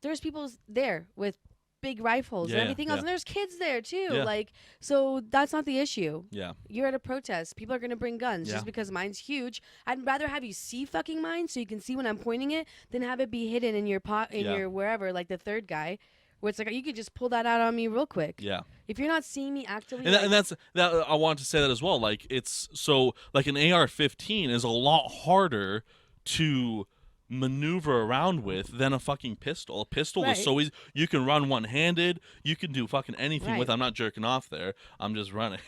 Speaker 2: there's people there with big rifles and everything else, and there's kids there too. Like, so that's not the issue. Yeah, you're at a protest. People are gonna bring guns just because mine's huge. I'd rather have you see fucking mine so you can see when I'm pointing it than have it be hidden in your your wherever, like the third guy. Where it's like you could just pull that out on me real quick. Yeah. If you're not seeing me actively,
Speaker 1: and that's I want to say that as well. Like it's so like an AR-15 is a lot harder to maneuver around with than a fucking pistol. A pistol is
Speaker 2: Right.
Speaker 1: so easy. You can run one-handed. You can do fucking anything with.
Speaker 2: Right.
Speaker 1: I'm not jerking off there. I'm just running.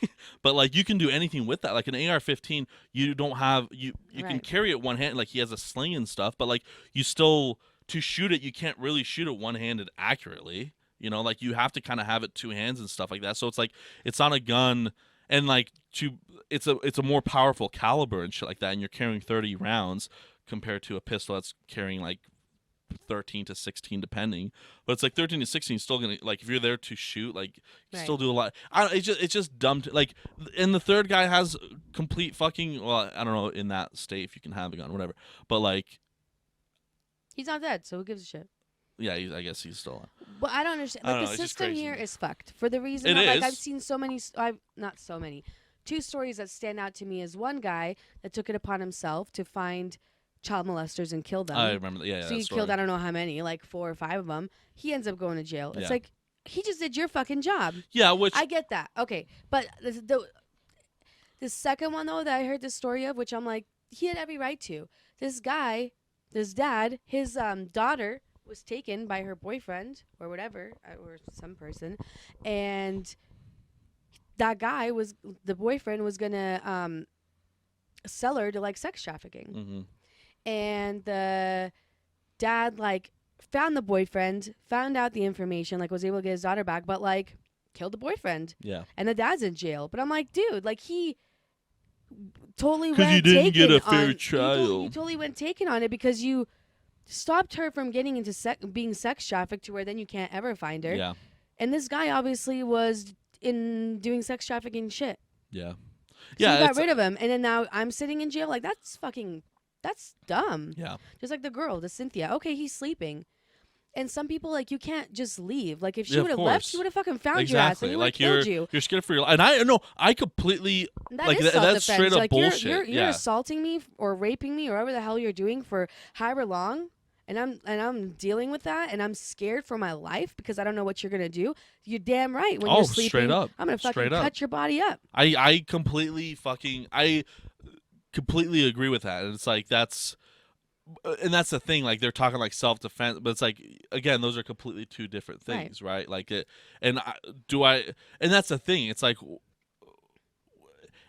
Speaker 1: But like you can do anything with that. Like an AR-15, you don't have you can
Speaker 2: Right.
Speaker 1: carry it one hand. Like he has a sling and stuff. But like you still to shoot it, you can't really shoot it one-handed accurately. You know, like you have to kind of have it two hands and stuff like that. So it's like it's on a gun. And like it's a more powerful caliber and shit like that, and you're carrying 30 rounds compared to a pistol that's carrying like 13 to 16 depending. But it's like 13 to 16 still gonna, like, if you're there to shoot, like you
Speaker 2: Right.
Speaker 1: still do a lot. It's just dumb to, like, and the third guy has complete fucking, well, I don't know in that state if you can have a gun, whatever, but like
Speaker 2: He's not dead, so who gives a shit?
Speaker 1: yeah, I guess he's still on.
Speaker 2: But I don't understand.
Speaker 1: I
Speaker 2: Like
Speaker 1: don't
Speaker 2: the
Speaker 1: know, it's just
Speaker 2: system
Speaker 1: crazy.
Speaker 2: here is fucked for the reason
Speaker 1: It
Speaker 2: that, like,
Speaker 1: is.
Speaker 2: I've seen so many. I've not so many. Two stories that stand out to me is one guy that took it upon himself to find child molesters and kill them.
Speaker 1: I remember that. Yeah,
Speaker 2: so
Speaker 1: that
Speaker 2: he
Speaker 1: story.
Speaker 2: killed I don't know how many, like 4 or 5 of them. He ends up going to jail. It's
Speaker 1: Yeah.
Speaker 2: like he just did your fucking job.
Speaker 1: Yeah, which
Speaker 2: I get that. Okay, but the second one though that I heard the story of, which I'm like, he had every right to. This guy, this dad, his daughter was taken by her boyfriend or whatever, or some person, and that guy was the boyfriend was gonna sell her to like sex trafficking, and the dad like found the boyfriend, found out the information, like was able to get his daughter back, but like killed the boyfriend.
Speaker 1: yeah,
Speaker 2: And the dad's in jail. But I'm like, dude, like he totally
Speaker 1: 'Cause
Speaker 2: went
Speaker 1: you didn't get a
Speaker 2: taken
Speaker 1: fair
Speaker 2: on-
Speaker 1: trial.
Speaker 2: You totally went taken on it because you stopped her from getting into being sex trafficked to where then you can't ever find her.
Speaker 1: yeah,
Speaker 2: And this guy obviously was in doing sex trafficking shit.
Speaker 1: yeah,
Speaker 2: So
Speaker 1: yeah.
Speaker 2: you got
Speaker 1: it's-
Speaker 2: rid of him, and then now I'm sitting in jail. Like that's dumb.
Speaker 1: Yeah,
Speaker 2: Just like the girl, the Cynthia. Okay, he's sleeping. And some people, like, you can't just leave. Like, if she
Speaker 1: Yeah, of
Speaker 2: would have left,
Speaker 1: course.
Speaker 2: she would have fucking found your ass and
Speaker 1: exactly.
Speaker 2: he would have
Speaker 1: Like
Speaker 2: killed you.
Speaker 1: you're scared for your life, and I know I completely
Speaker 2: That
Speaker 1: like
Speaker 2: is
Speaker 1: that's
Speaker 2: self-defense.
Speaker 1: straight up
Speaker 2: like,
Speaker 1: bullshit.
Speaker 2: You're
Speaker 1: yeah,
Speaker 2: assaulting me or raping me or whatever the hell you're doing for however long, and I'm dealing with that, and I'm scared for my life because I don't know what you're gonna do. You're damn right. When
Speaker 1: Oh,
Speaker 2: you're sleeping,
Speaker 1: straight up.
Speaker 2: I'm gonna fucking
Speaker 1: Straight up.
Speaker 2: cut your body up.
Speaker 1: I completely agree with that. And it's like and that's the thing. Like they're talking like self defense, but it's like again, those are completely two different things, right? Like it, and and that's the thing. It's like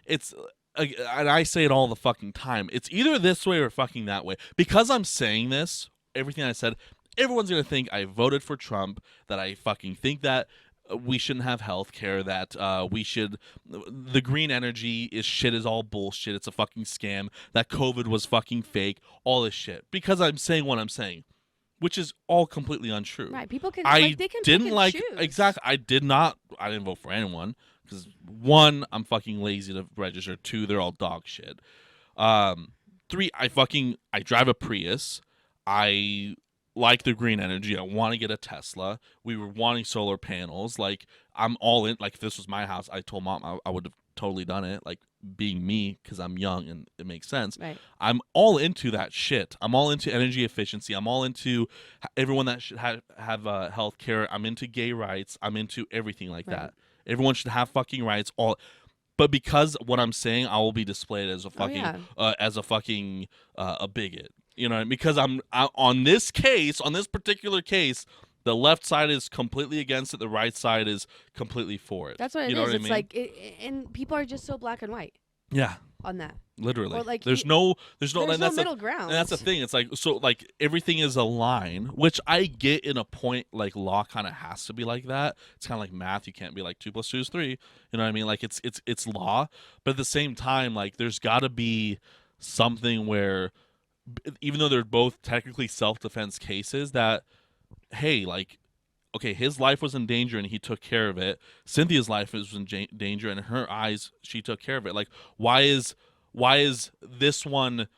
Speaker 1: it's. And I say it all the fucking time. It's either this way or fucking that way. Because I'm saying this, everything I said, everyone's gonna think I voted for Trump. That I fucking think that we shouldn't have health care, that the green energy is all bullshit, it's a fucking scam, that COVID was fucking fake, all this shit. Because I'm saying what I'm saying, which is all completely untrue.
Speaker 2: Right? People can.
Speaker 1: I
Speaker 2: like, they can
Speaker 1: didn't
Speaker 2: pick and
Speaker 1: like
Speaker 2: choose.
Speaker 1: exactly. I didn't vote for anyone because one, I'm fucking lazy to register. Two, they're all dog shit. Three, I drive a Prius. I like the green energy. I want to get a Tesla. We were wanting solar panels. Like I'm all in. Like if this was my house, I told mom I would have totally done it. Like being me because I'm young and it makes sense.
Speaker 2: Right.
Speaker 1: I'm all into that shit. I'm all into energy efficiency. I'm all into everyone that should have health care. I'm into gay rights. I'm into everything like
Speaker 2: Right.
Speaker 1: that. Everyone should have fucking rights. But because what I'm saying, I will be displayed as a fucking a bigot. You know what I mean? Because on this particular case, the left side is completely against it. The right side is completely for it.
Speaker 2: That's what it
Speaker 1: you know
Speaker 2: is.
Speaker 1: What
Speaker 2: It's
Speaker 1: I mean?
Speaker 2: like, and people are just so black and white
Speaker 1: yeah,
Speaker 2: on that.
Speaker 1: literally.
Speaker 2: Or like
Speaker 1: there's no
Speaker 2: There's
Speaker 1: and
Speaker 2: no
Speaker 1: that's
Speaker 2: middle ground.
Speaker 1: and that's the thing. It's like so like everything is a line, which I get in a point. Like law kind of has to be like that. It's kind of like math. You can't be like 2 + 2 is 3. You know what I mean? Like it's law, but at the same time, like there's got to be something where, even though they're both technically self-defense cases, that hey, like okay, his life was in danger and he took care of it. Cynthia's life was in danger and in her eyes she took care of it. Like why is this one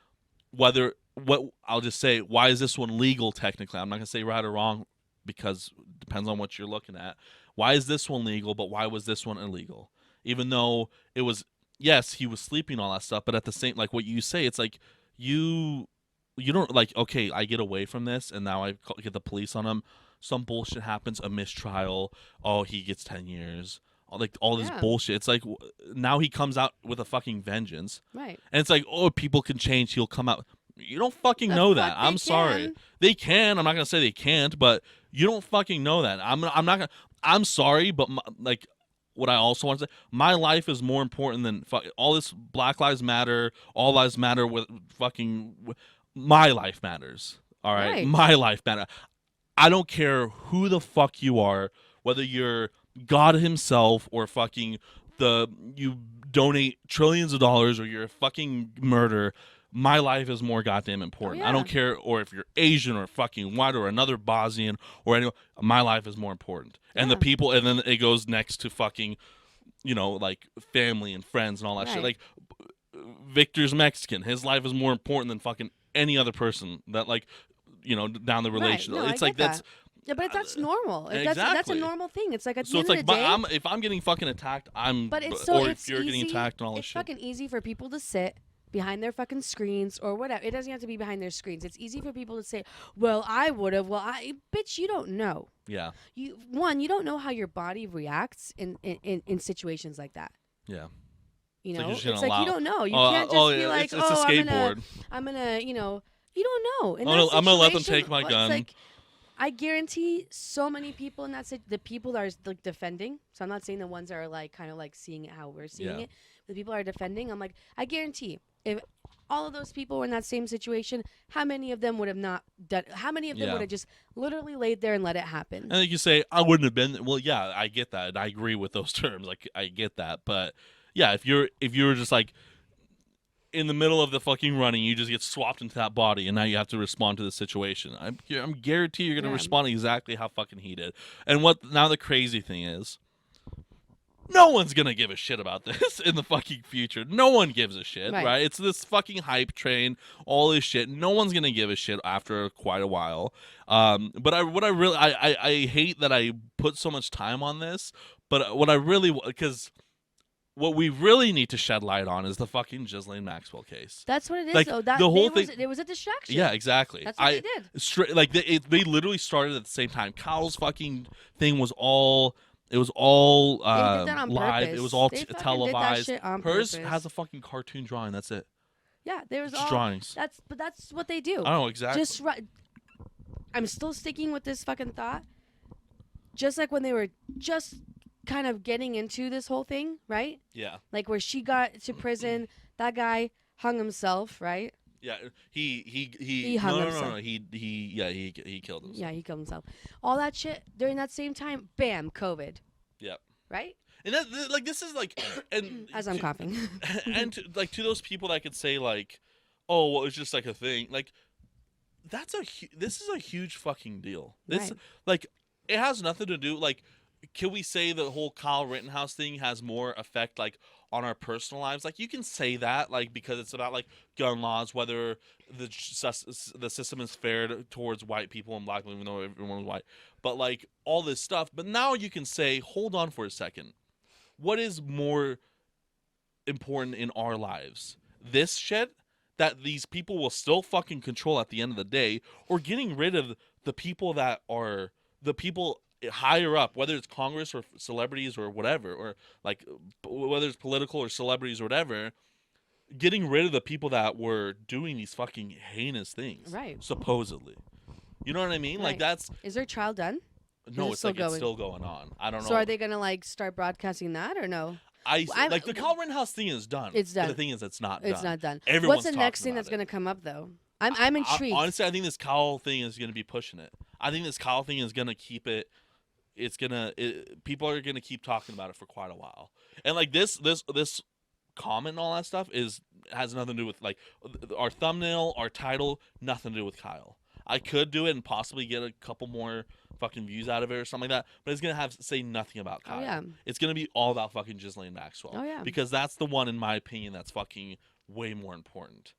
Speaker 1: I'll just say why is this one legal technically? I'm not going to say right or wrong because it depends on what you're looking at. Why is this one legal but why was this one illegal? Even though it was yes, he was sleeping all that stuff, but at the same like what you say, it's like you don't like okay, I get away from this and now I get the police on him. Some bullshit happens, a mistrial. Oh, he gets 10 years. Like all this bullshit. It's like now he comes out with a fucking vengeance.
Speaker 2: Right.
Speaker 1: And it's like, oh, people can change. He'll come out. You don't fucking
Speaker 2: The
Speaker 1: know
Speaker 2: fuck
Speaker 1: that. I'm
Speaker 2: they
Speaker 1: sorry.
Speaker 2: can.
Speaker 1: They can. I'm not gonna say they can't, but you don't fucking know that. I'm not gonna. I'm sorry, but like, what I also want to say, my life is more important than all this. Black Lives Matter. All lives matter. With fucking, my life matters. All right,
Speaker 2: Right.
Speaker 1: my life matters. I don't care who the fuck you are, whether you're God himself or fucking you donate trillions of dollars or you're a fucking murder. My life is more goddamn important. I
Speaker 2: yeah.
Speaker 1: don't care, or if you're Asian or fucking white or another Bosnian or anyone. My life is more important. And the
Speaker 2: Yeah.
Speaker 1: people, and then it goes next to fucking, like family and friends and all that shit.
Speaker 2: Right.
Speaker 1: Like Victor's Mexican. His life is more important than fucking any other person that down the
Speaker 2: Right.
Speaker 1: relation.
Speaker 2: No, I
Speaker 1: It's like
Speaker 2: get
Speaker 1: that's
Speaker 2: that. Yeah, but that's normal. That's a
Speaker 1: exactly.
Speaker 2: normal thing. It's like at the
Speaker 1: So
Speaker 2: end
Speaker 1: it's
Speaker 2: of
Speaker 1: like,
Speaker 2: the day.
Speaker 1: if I'm getting fucking attacked,
Speaker 2: But it's
Speaker 1: or
Speaker 2: it's
Speaker 1: if you're
Speaker 2: easy,
Speaker 1: getting attacked and all this
Speaker 2: it's
Speaker 1: shit.
Speaker 2: fucking easy for people to sit behind their fucking screens or whatever. It doesn't have to be behind their screens. It's easy for people to say, "Well, I would have." Well, bitch, you don't know.
Speaker 1: Yeah.
Speaker 2: You don't know how your body reacts in situations like that.
Speaker 1: Yeah.
Speaker 2: You
Speaker 1: It's like
Speaker 2: know,
Speaker 1: you're just gonna
Speaker 2: it's like you
Speaker 1: allow-
Speaker 2: don't know. You
Speaker 1: Oh,
Speaker 2: can't just
Speaker 1: oh,
Speaker 2: be
Speaker 1: yeah,
Speaker 2: like,
Speaker 1: it's a
Speaker 2: "Oh,
Speaker 1: skateboard.
Speaker 2: I'm gonna," you don't know. In
Speaker 1: I'm
Speaker 2: that
Speaker 1: gonna let them
Speaker 2: situation,
Speaker 1: take my
Speaker 2: it's
Speaker 1: gun.
Speaker 2: like, I guarantee so many people in that the people that are like defending. So I'm not saying the ones that are like kind of like seeing it how we're seeing
Speaker 1: Yeah.
Speaker 2: it. The people are defending. I'm like, I guarantee if all of those people were in that same situation, how many of them would have not done? How many of them
Speaker 1: Yeah.
Speaker 2: would have just literally laid there and let it happen?
Speaker 1: And you say, I wouldn't have been. Well, yeah, I get that. And I agree with those terms. Like, I get that. But yeah, if you're just like in the middle of the fucking running, you just get swapped into that body, and now you have to respond to the situation. I'm guarantee you're gonna
Speaker 2: Yeah.
Speaker 1: respond exactly how fucking he did. And now the crazy thing is, no one's gonna give a shit about this in the fucking future. No one gives a shit,
Speaker 2: Right.
Speaker 1: right? It's this fucking hype train, all this shit. No one's gonna give a shit after quite a while. But I hate that I put so much time on this. But because what we really need to shed light on is the fucking Ghislaine Maxwell case.
Speaker 2: That's what it is,
Speaker 1: Like,
Speaker 2: though. That
Speaker 1: the whole
Speaker 2: it was a distraction.
Speaker 1: Yeah, exactly.
Speaker 2: That's what they did.
Speaker 1: They literally started at the same time. Kyle's fucking thing was all. It was all
Speaker 2: They did that on
Speaker 1: live.
Speaker 2: purpose.
Speaker 1: It was all
Speaker 2: They fucking
Speaker 1: televised.
Speaker 2: did that shit on
Speaker 1: Hers
Speaker 2: purpose.
Speaker 1: has a fucking cartoon drawing. That's it.
Speaker 2: Yeah, there was
Speaker 1: Just
Speaker 2: all
Speaker 1: drawings.
Speaker 2: That's what they do.
Speaker 1: I don't know exactly.
Speaker 2: Just I'm still sticking with this fucking thought. Just like when they were just kind of getting into this whole thing, right?
Speaker 1: Yeah.
Speaker 2: Like where she got to prison, that guy hung himself, right?
Speaker 1: Yeah.
Speaker 2: He hung himself.
Speaker 1: No. He killed himself.
Speaker 2: Yeah, he killed himself. All that shit during that same time, bam, COVID.
Speaker 1: Yep.
Speaker 2: Right?
Speaker 1: And this is like, and
Speaker 2: As I'm coughing.
Speaker 1: and to those people that could say like, oh, well, it's just like a thing. Like, this is a huge fucking deal. This
Speaker 2: Right.
Speaker 1: like, it has nothing to do like. Can we say the whole Kyle Rittenhouse thing has more effect like on our personal lives? Like, you can say that like because it's about like gun laws, whether the system is fair towards white people and black people, even though everyone's white. But like all this stuff. But now you can say, hold on for a second. What is more important in our lives? This shit that these people will still fucking control at the end of the day, or getting rid of the people that are the people higher up, whether it's Congress or celebrities or whatever, or like whether it's political or celebrities or whatever, getting rid of the people that were doing these fucking heinous things,
Speaker 2: Right.
Speaker 1: supposedly. You know what I mean?
Speaker 2: Right.
Speaker 1: Like that's
Speaker 2: Is their trial done?
Speaker 1: no,
Speaker 2: it
Speaker 1: it's
Speaker 2: still
Speaker 1: like it's
Speaker 2: going?
Speaker 1: still going on. I don't know.
Speaker 2: So are they gonna like start broadcasting that or no?
Speaker 1: Like the Kyle Rittenhouse thing is done.
Speaker 2: It's done.
Speaker 1: But the thing is, it's not.
Speaker 2: It's
Speaker 1: done.
Speaker 2: not done.
Speaker 1: Everyone's
Speaker 2: What's the next
Speaker 1: talking
Speaker 2: thing that's
Speaker 1: about
Speaker 2: gonna come up though? I'm intrigued.
Speaker 1: Honestly, I think this Kyle thing is going to be pushing it. I think this Kyle thing is going to keep it. People are going to keep talking about it for quite a while. And like this comment and all that stuff has nothing to do with like our thumbnail, our title, nothing to do with Kyle. I could do it and possibly get a couple more fucking views out of it or something like that, but it's gonna say nothing about Kyle.
Speaker 2: Oh, yeah.
Speaker 1: It's gonna be all about fucking Ghislaine Maxwell.
Speaker 2: Oh, yeah.
Speaker 1: Because that's the one, in my opinion, that's fucking way more important.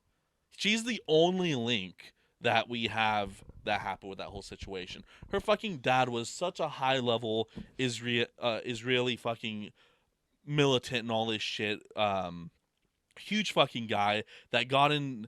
Speaker 1: She's the only link that we have that happened with that whole situation. Her fucking dad was such a high level Israeli fucking militant and all this shit. Huge fucking guy that got in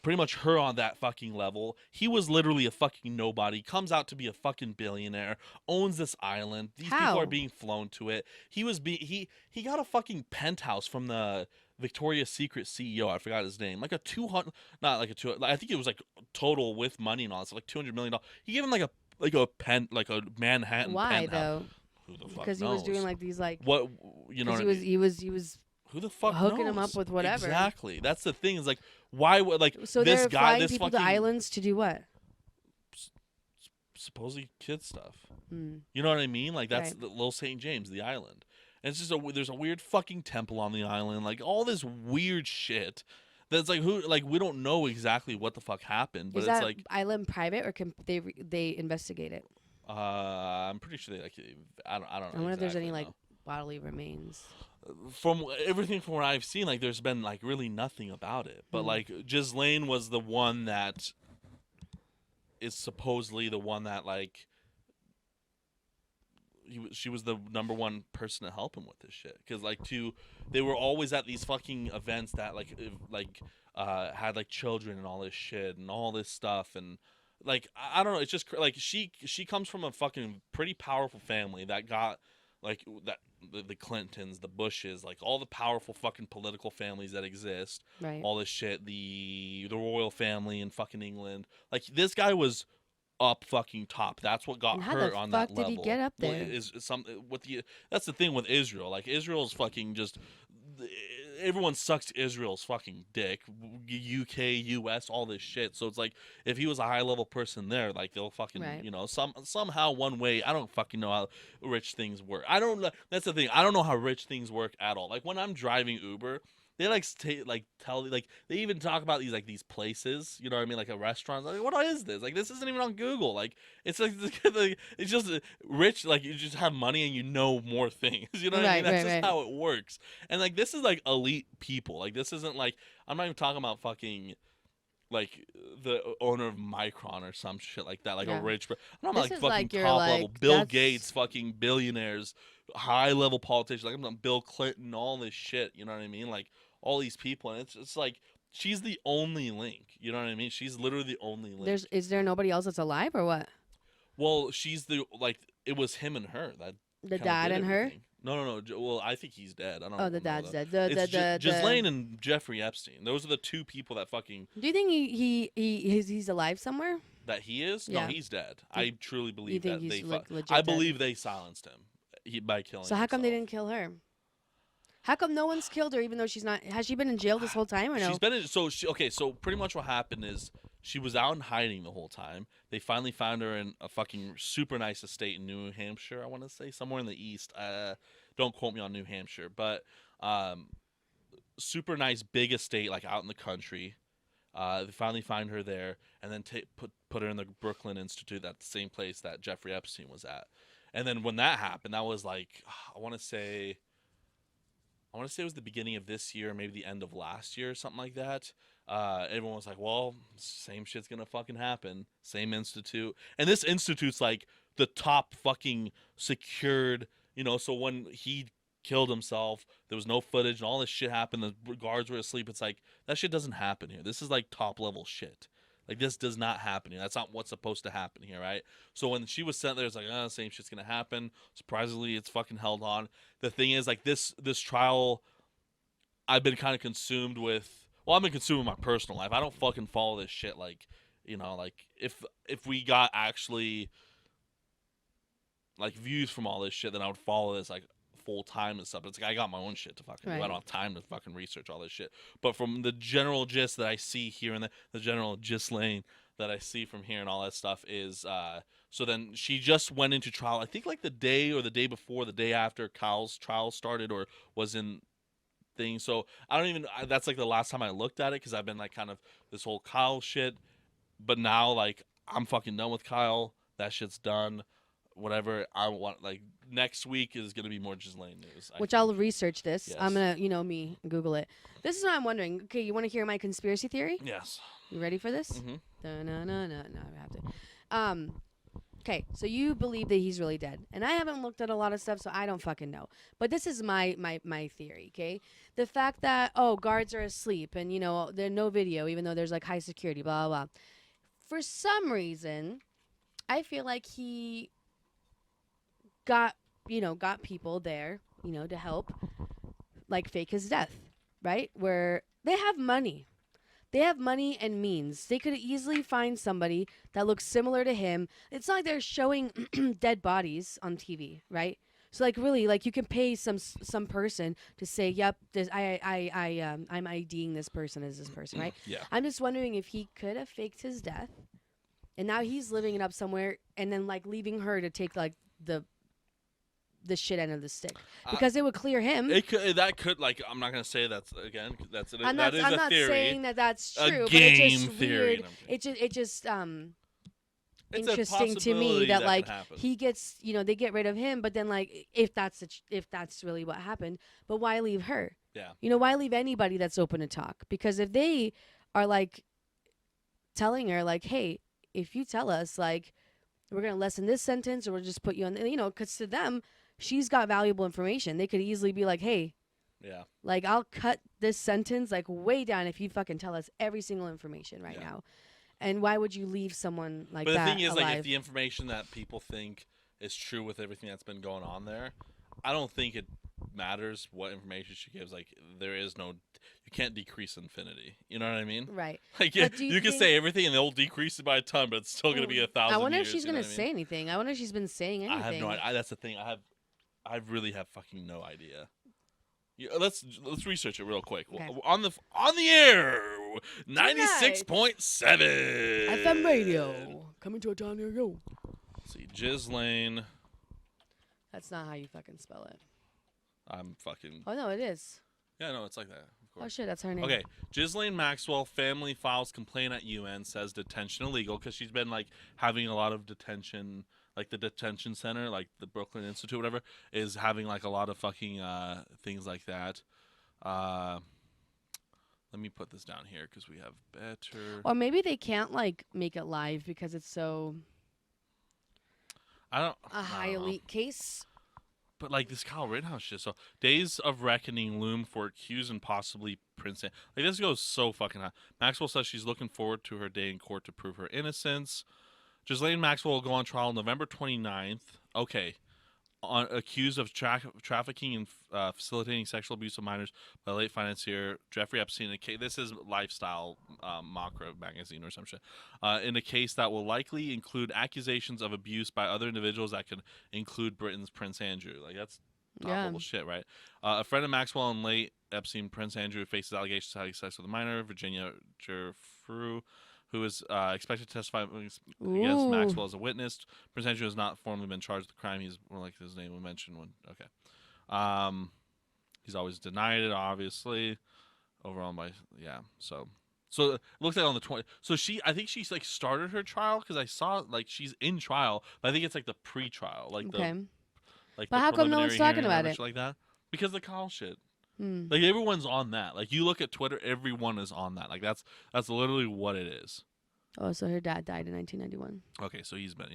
Speaker 1: pretty much her on that fucking level. He was literally a fucking nobody, comes out to be a fucking billionaire, owns this island. These people
Speaker 2: How?
Speaker 1: are being flown to it. He got a fucking penthouse from the Victoria's Secret CEO. I forgot his name. Like a 200, not like a two. I think it was like total with money and all. It's like $200 million. He gave him like a pen, like a Manhattan
Speaker 2: Why
Speaker 1: penthouse.
Speaker 2: though?
Speaker 1: Who the fuck
Speaker 2: Because he
Speaker 1: knows?
Speaker 2: was doing like these like.
Speaker 1: What you know?
Speaker 2: Because
Speaker 1: What I mean?
Speaker 2: he was
Speaker 1: Who the fuck
Speaker 2: hooking
Speaker 1: knows?
Speaker 2: him up with whatever.
Speaker 1: Exactly. That's the thing. Is like why would like
Speaker 2: So
Speaker 1: this
Speaker 2: they're
Speaker 1: guy,
Speaker 2: flying
Speaker 1: this
Speaker 2: people
Speaker 1: fucking
Speaker 2: to islands to do what?
Speaker 1: supposedly kid stuff.
Speaker 2: Mm.
Speaker 1: You know what I mean? Like that's
Speaker 2: Right.
Speaker 1: the Little St. James, the island. And it's just there's a weird fucking temple on the island, like all this weird shit. That's like who like we don't know exactly what the fuck happened, but
Speaker 2: Is
Speaker 1: it's
Speaker 2: that
Speaker 1: like
Speaker 2: island private or can they investigate it?
Speaker 1: I'm pretty sure they like I don't know.
Speaker 2: I wonder if there's any
Speaker 1: exactly,
Speaker 2: like bodily remains.
Speaker 1: from everything from what I've seen, like there's been like really nothing about it. But
Speaker 2: Hmm.
Speaker 1: like Ghislaine was the one that is supposedly the one that like she was the number one person to help him with this shit because they were always at these fucking events that had like children and all this shit and all this stuff and like I don't know, it's just like she comes from a fucking pretty powerful family that got like that the Clintons, the Bushes, like all the powerful fucking political families that exist,
Speaker 2: Right.
Speaker 1: all this shit, the royal family in fucking England. Like this guy was up fucking top. That's what got
Speaker 2: And how
Speaker 1: her
Speaker 2: the
Speaker 1: on
Speaker 2: fuck
Speaker 1: that
Speaker 2: did
Speaker 1: level.
Speaker 2: he get up
Speaker 1: Well,
Speaker 2: there?
Speaker 1: is some with the that's the thing with Israel. Like Israel's fucking just everyone sucks Israel's fucking dick. UK, US, all this shit. So it's like if he was a high level person there, like they'll fucking
Speaker 2: Right.
Speaker 1: somehow one way. I don't fucking know how rich things work. I don't know. That's the thing. I don't know how rich things work at all. Like when I'm driving Uber, they tell like they even talk about these places, you know what I mean, like a restaurant. Like what is this? Like this isn't even on Google. Like it's like it's just rich. Like you just have money and you know more things. You know what I mean?
Speaker 2: Right,
Speaker 1: That's
Speaker 2: right,
Speaker 1: just
Speaker 2: right.
Speaker 1: how it works. And like this is like elite people. Like this isn't like I'm not even talking about fucking like the owner of Micron or some shit like that, like
Speaker 2: Yeah.
Speaker 1: a rich. I'm talking
Speaker 2: This
Speaker 1: about like
Speaker 2: is
Speaker 1: fucking
Speaker 2: like you're
Speaker 1: top level,
Speaker 2: like
Speaker 1: Bill
Speaker 2: that's
Speaker 1: Gates, fucking billionaires, high level politicians. Like I'm talking Bill Clinton, all this shit. You know what I mean? Like all these people, and it's like she's the only link. You know what I mean? She's literally the only link.
Speaker 2: is there nobody else that's alive or what?
Speaker 1: Well, she's the like it was him and her that
Speaker 2: The
Speaker 1: kinda
Speaker 2: dad
Speaker 1: did
Speaker 2: and her?
Speaker 1: everything. No. Well, I think he's dead. I don't.
Speaker 2: Oh, the
Speaker 1: know
Speaker 2: dad's
Speaker 1: that.
Speaker 2: dead.
Speaker 1: It's Ghislaine and Jeffrey Epstein. Those are the two people that fucking
Speaker 2: Do you think he's alive somewhere?
Speaker 1: that he is.
Speaker 2: Yeah.
Speaker 1: No, he's dead. I truly believe
Speaker 2: You think
Speaker 1: that
Speaker 2: he's
Speaker 1: they.
Speaker 2: like legit
Speaker 1: I
Speaker 2: dead?
Speaker 1: believe they silenced him by killing.
Speaker 2: So how come they
Speaker 1: himself.
Speaker 2: didn't kill her? How come no one's killed her even though she's not? Has she been in jail this whole time or no?
Speaker 1: She's been in, so pretty much what happened is she was out in hiding the whole time. They finally found her in a fucking super nice estate in New Hampshire. I want to say somewhere in the east. Don't quote me on New Hampshire, but super nice big estate like out in the country. They finally find her there, and then put her in the Brooklyn Institute, that same place that Jeffrey Epstein was at. And then when that happened, that was like I want to say it was the beginning of this year, maybe the end of last year, or something like that. Everyone was like, "Well, same shit's gonna fucking happen." Same institute, and this institute's like the top fucking secured. So when he killed himself, there was no footage, and all this shit happened. The guards were asleep. It's like that shit doesn't happen here. This is like top level shit. Like this does not happen here. That's not what's supposed to happen here, right? So when she was sent there, it's like, same shit's gonna happen. Surprisingly, it's fucking held on. The thing is, like this trial, I've been kind of consumed with. Well, I've been consumed with my personal life. I don't fucking follow this shit. Like, like if we got actually like views from all this shit, then I would follow this like full time and stuff. But it's like I got my own shit to fucking do. I
Speaker 2: Right.
Speaker 1: don't have time to fucking research all this shit. But from the general gist that I see here and the general Ghislaine that I see from here and all that stuff is so then she just went into trial. I think like the day or the day before, the day after Kyle's trial started or was in thing. So I don't even. That's like the last time I looked at it because I've been like kind of this whole Kyle shit. But now like I'm fucking done with Kyle. That shit's done. Whatever I want. Like next week is gonna be more Ghislaine news.
Speaker 2: Which I'll research this.
Speaker 1: Yes.
Speaker 2: I'm gonna, me, Google it. This is what I'm wondering. Okay, you want to hear my conspiracy theory?
Speaker 1: Yes.
Speaker 2: You ready for this?
Speaker 1: Mm-hmm.
Speaker 2: No, I have to. Okay, so you believe that he's really dead, and I haven't looked at a lot of stuff, so I don't fucking know. But this is my theory. Okay, the fact that guards are asleep and there's no video, even though there's like high security, blah blah blah. For some reason, I feel like he got people there, to help, like fake his death. right? Where they have money. They have money and means. They could easily find somebody that looks similar to him. It's not like they're showing dead bodies on TV, right? So like really, like you can pay some person to say, "Yep, I'm IDing this person as this person," right?
Speaker 1: Yeah.
Speaker 2: I'm just wondering if he could have faked his death, and now he's living it up somewhere, and then like leaving her to take like the shit end of the stick because it would clear him.
Speaker 1: That could like I'm not gonna say that's again that's a,
Speaker 2: I'm
Speaker 1: that
Speaker 2: not.
Speaker 1: is
Speaker 2: I'm
Speaker 1: a
Speaker 2: not
Speaker 1: theory.
Speaker 2: saying that that's true,
Speaker 1: A
Speaker 2: but
Speaker 1: game
Speaker 2: it's just
Speaker 1: theory.
Speaker 2: weird. It just
Speaker 1: It's a
Speaker 2: interesting to me
Speaker 1: possibility
Speaker 2: that
Speaker 1: that
Speaker 2: like
Speaker 1: can happen.
Speaker 2: he gets they get rid of him, but then like if that's really what happened, but why leave her?
Speaker 1: Yeah.
Speaker 2: Why leave anybody that's open to talk? Because if they are like telling her like, hey, if you tell us like we're gonna lessen this sentence or we'll just put you on, because to them she's got valuable information. They could easily be like, hey,
Speaker 1: Yeah.
Speaker 2: like I'll cut this sentence like way down if you fucking tell us every single information right now. And why would you leave someone like that
Speaker 1: But the thing is,
Speaker 2: alive?
Speaker 1: like, if the information that people think is true with everything that's been going on there, I don't think it matters what information she gives. Like, you can't decrease infinity. You know what I mean?
Speaker 2: Right.
Speaker 1: Like,
Speaker 2: But
Speaker 1: you can say everything and they'll decrease it by a ton, but it's still going to be 1,000
Speaker 2: I wonder
Speaker 1: years,
Speaker 2: if she's going to say anything. I wonder if she's been saying anything.
Speaker 1: I have no idea. That's the thing. I really have fucking no idea. Yeah, let's research it real quick.
Speaker 2: Okay.
Speaker 1: On the air, 96.7
Speaker 2: FM radio coming to a town near you.
Speaker 1: Let's see, Ghislaine.
Speaker 2: That's not how you fucking spell it.
Speaker 1: I'm fucking.
Speaker 2: Oh no, it is.
Speaker 1: Yeah, no, it's like that. Of course.
Speaker 2: Oh shit, that's her name.
Speaker 1: Okay, Ghislaine Maxwell family files complaint at UN, says detention illegal because she's been like having a lot of detention. Like the detention center, like the Brooklyn Institute, whatever, is having like a lot of fucking things like that. Let me put this down here because we have better.
Speaker 2: Or maybe they can't like make it live because it's so.
Speaker 1: A
Speaker 2: high elite case.
Speaker 1: But like this Kyle Rittenhouse shit. So days of reckoning loom for accused and possibly Prince. Like this goes so fucking high. Maxwell says she's looking forward to her day in court to prove her innocence. Ghislaine Maxwell will go on trial November 29th. Okay. Accused of trafficking and facilitating sexual abuse of minors by late financier Jeffrey Epstein. This is Lifestyle Macro magazine or some shit. In a case that will likely include accusations of abuse by other individuals that could include Britain's Prince Andrew. Like, that's top-level shit, right? A friend of Maxwell and late Epstein, Prince Andrew, faces allegations of having sex with a minor, Virginia Jerfrew, who is expected to testify against Maxwell as a witness. Prince Andrew has not formally been charged with the crime. He's more like his name we mentioned when. Okay. He's always denied it, obviously. Overall, So it looks like on the 20. So I think she's like started her trial because I saw like she's in trial, but I think it's like the pre-trial, like
Speaker 2: but how come no one's talking about it?
Speaker 1: Like that? Because the Kyle shit. Like everyone's on that. Like you look at Twitter, everyone is on that. Like that's literally what it is.
Speaker 2: Oh, so her dad died in 1991.
Speaker 1: Okay, so he's been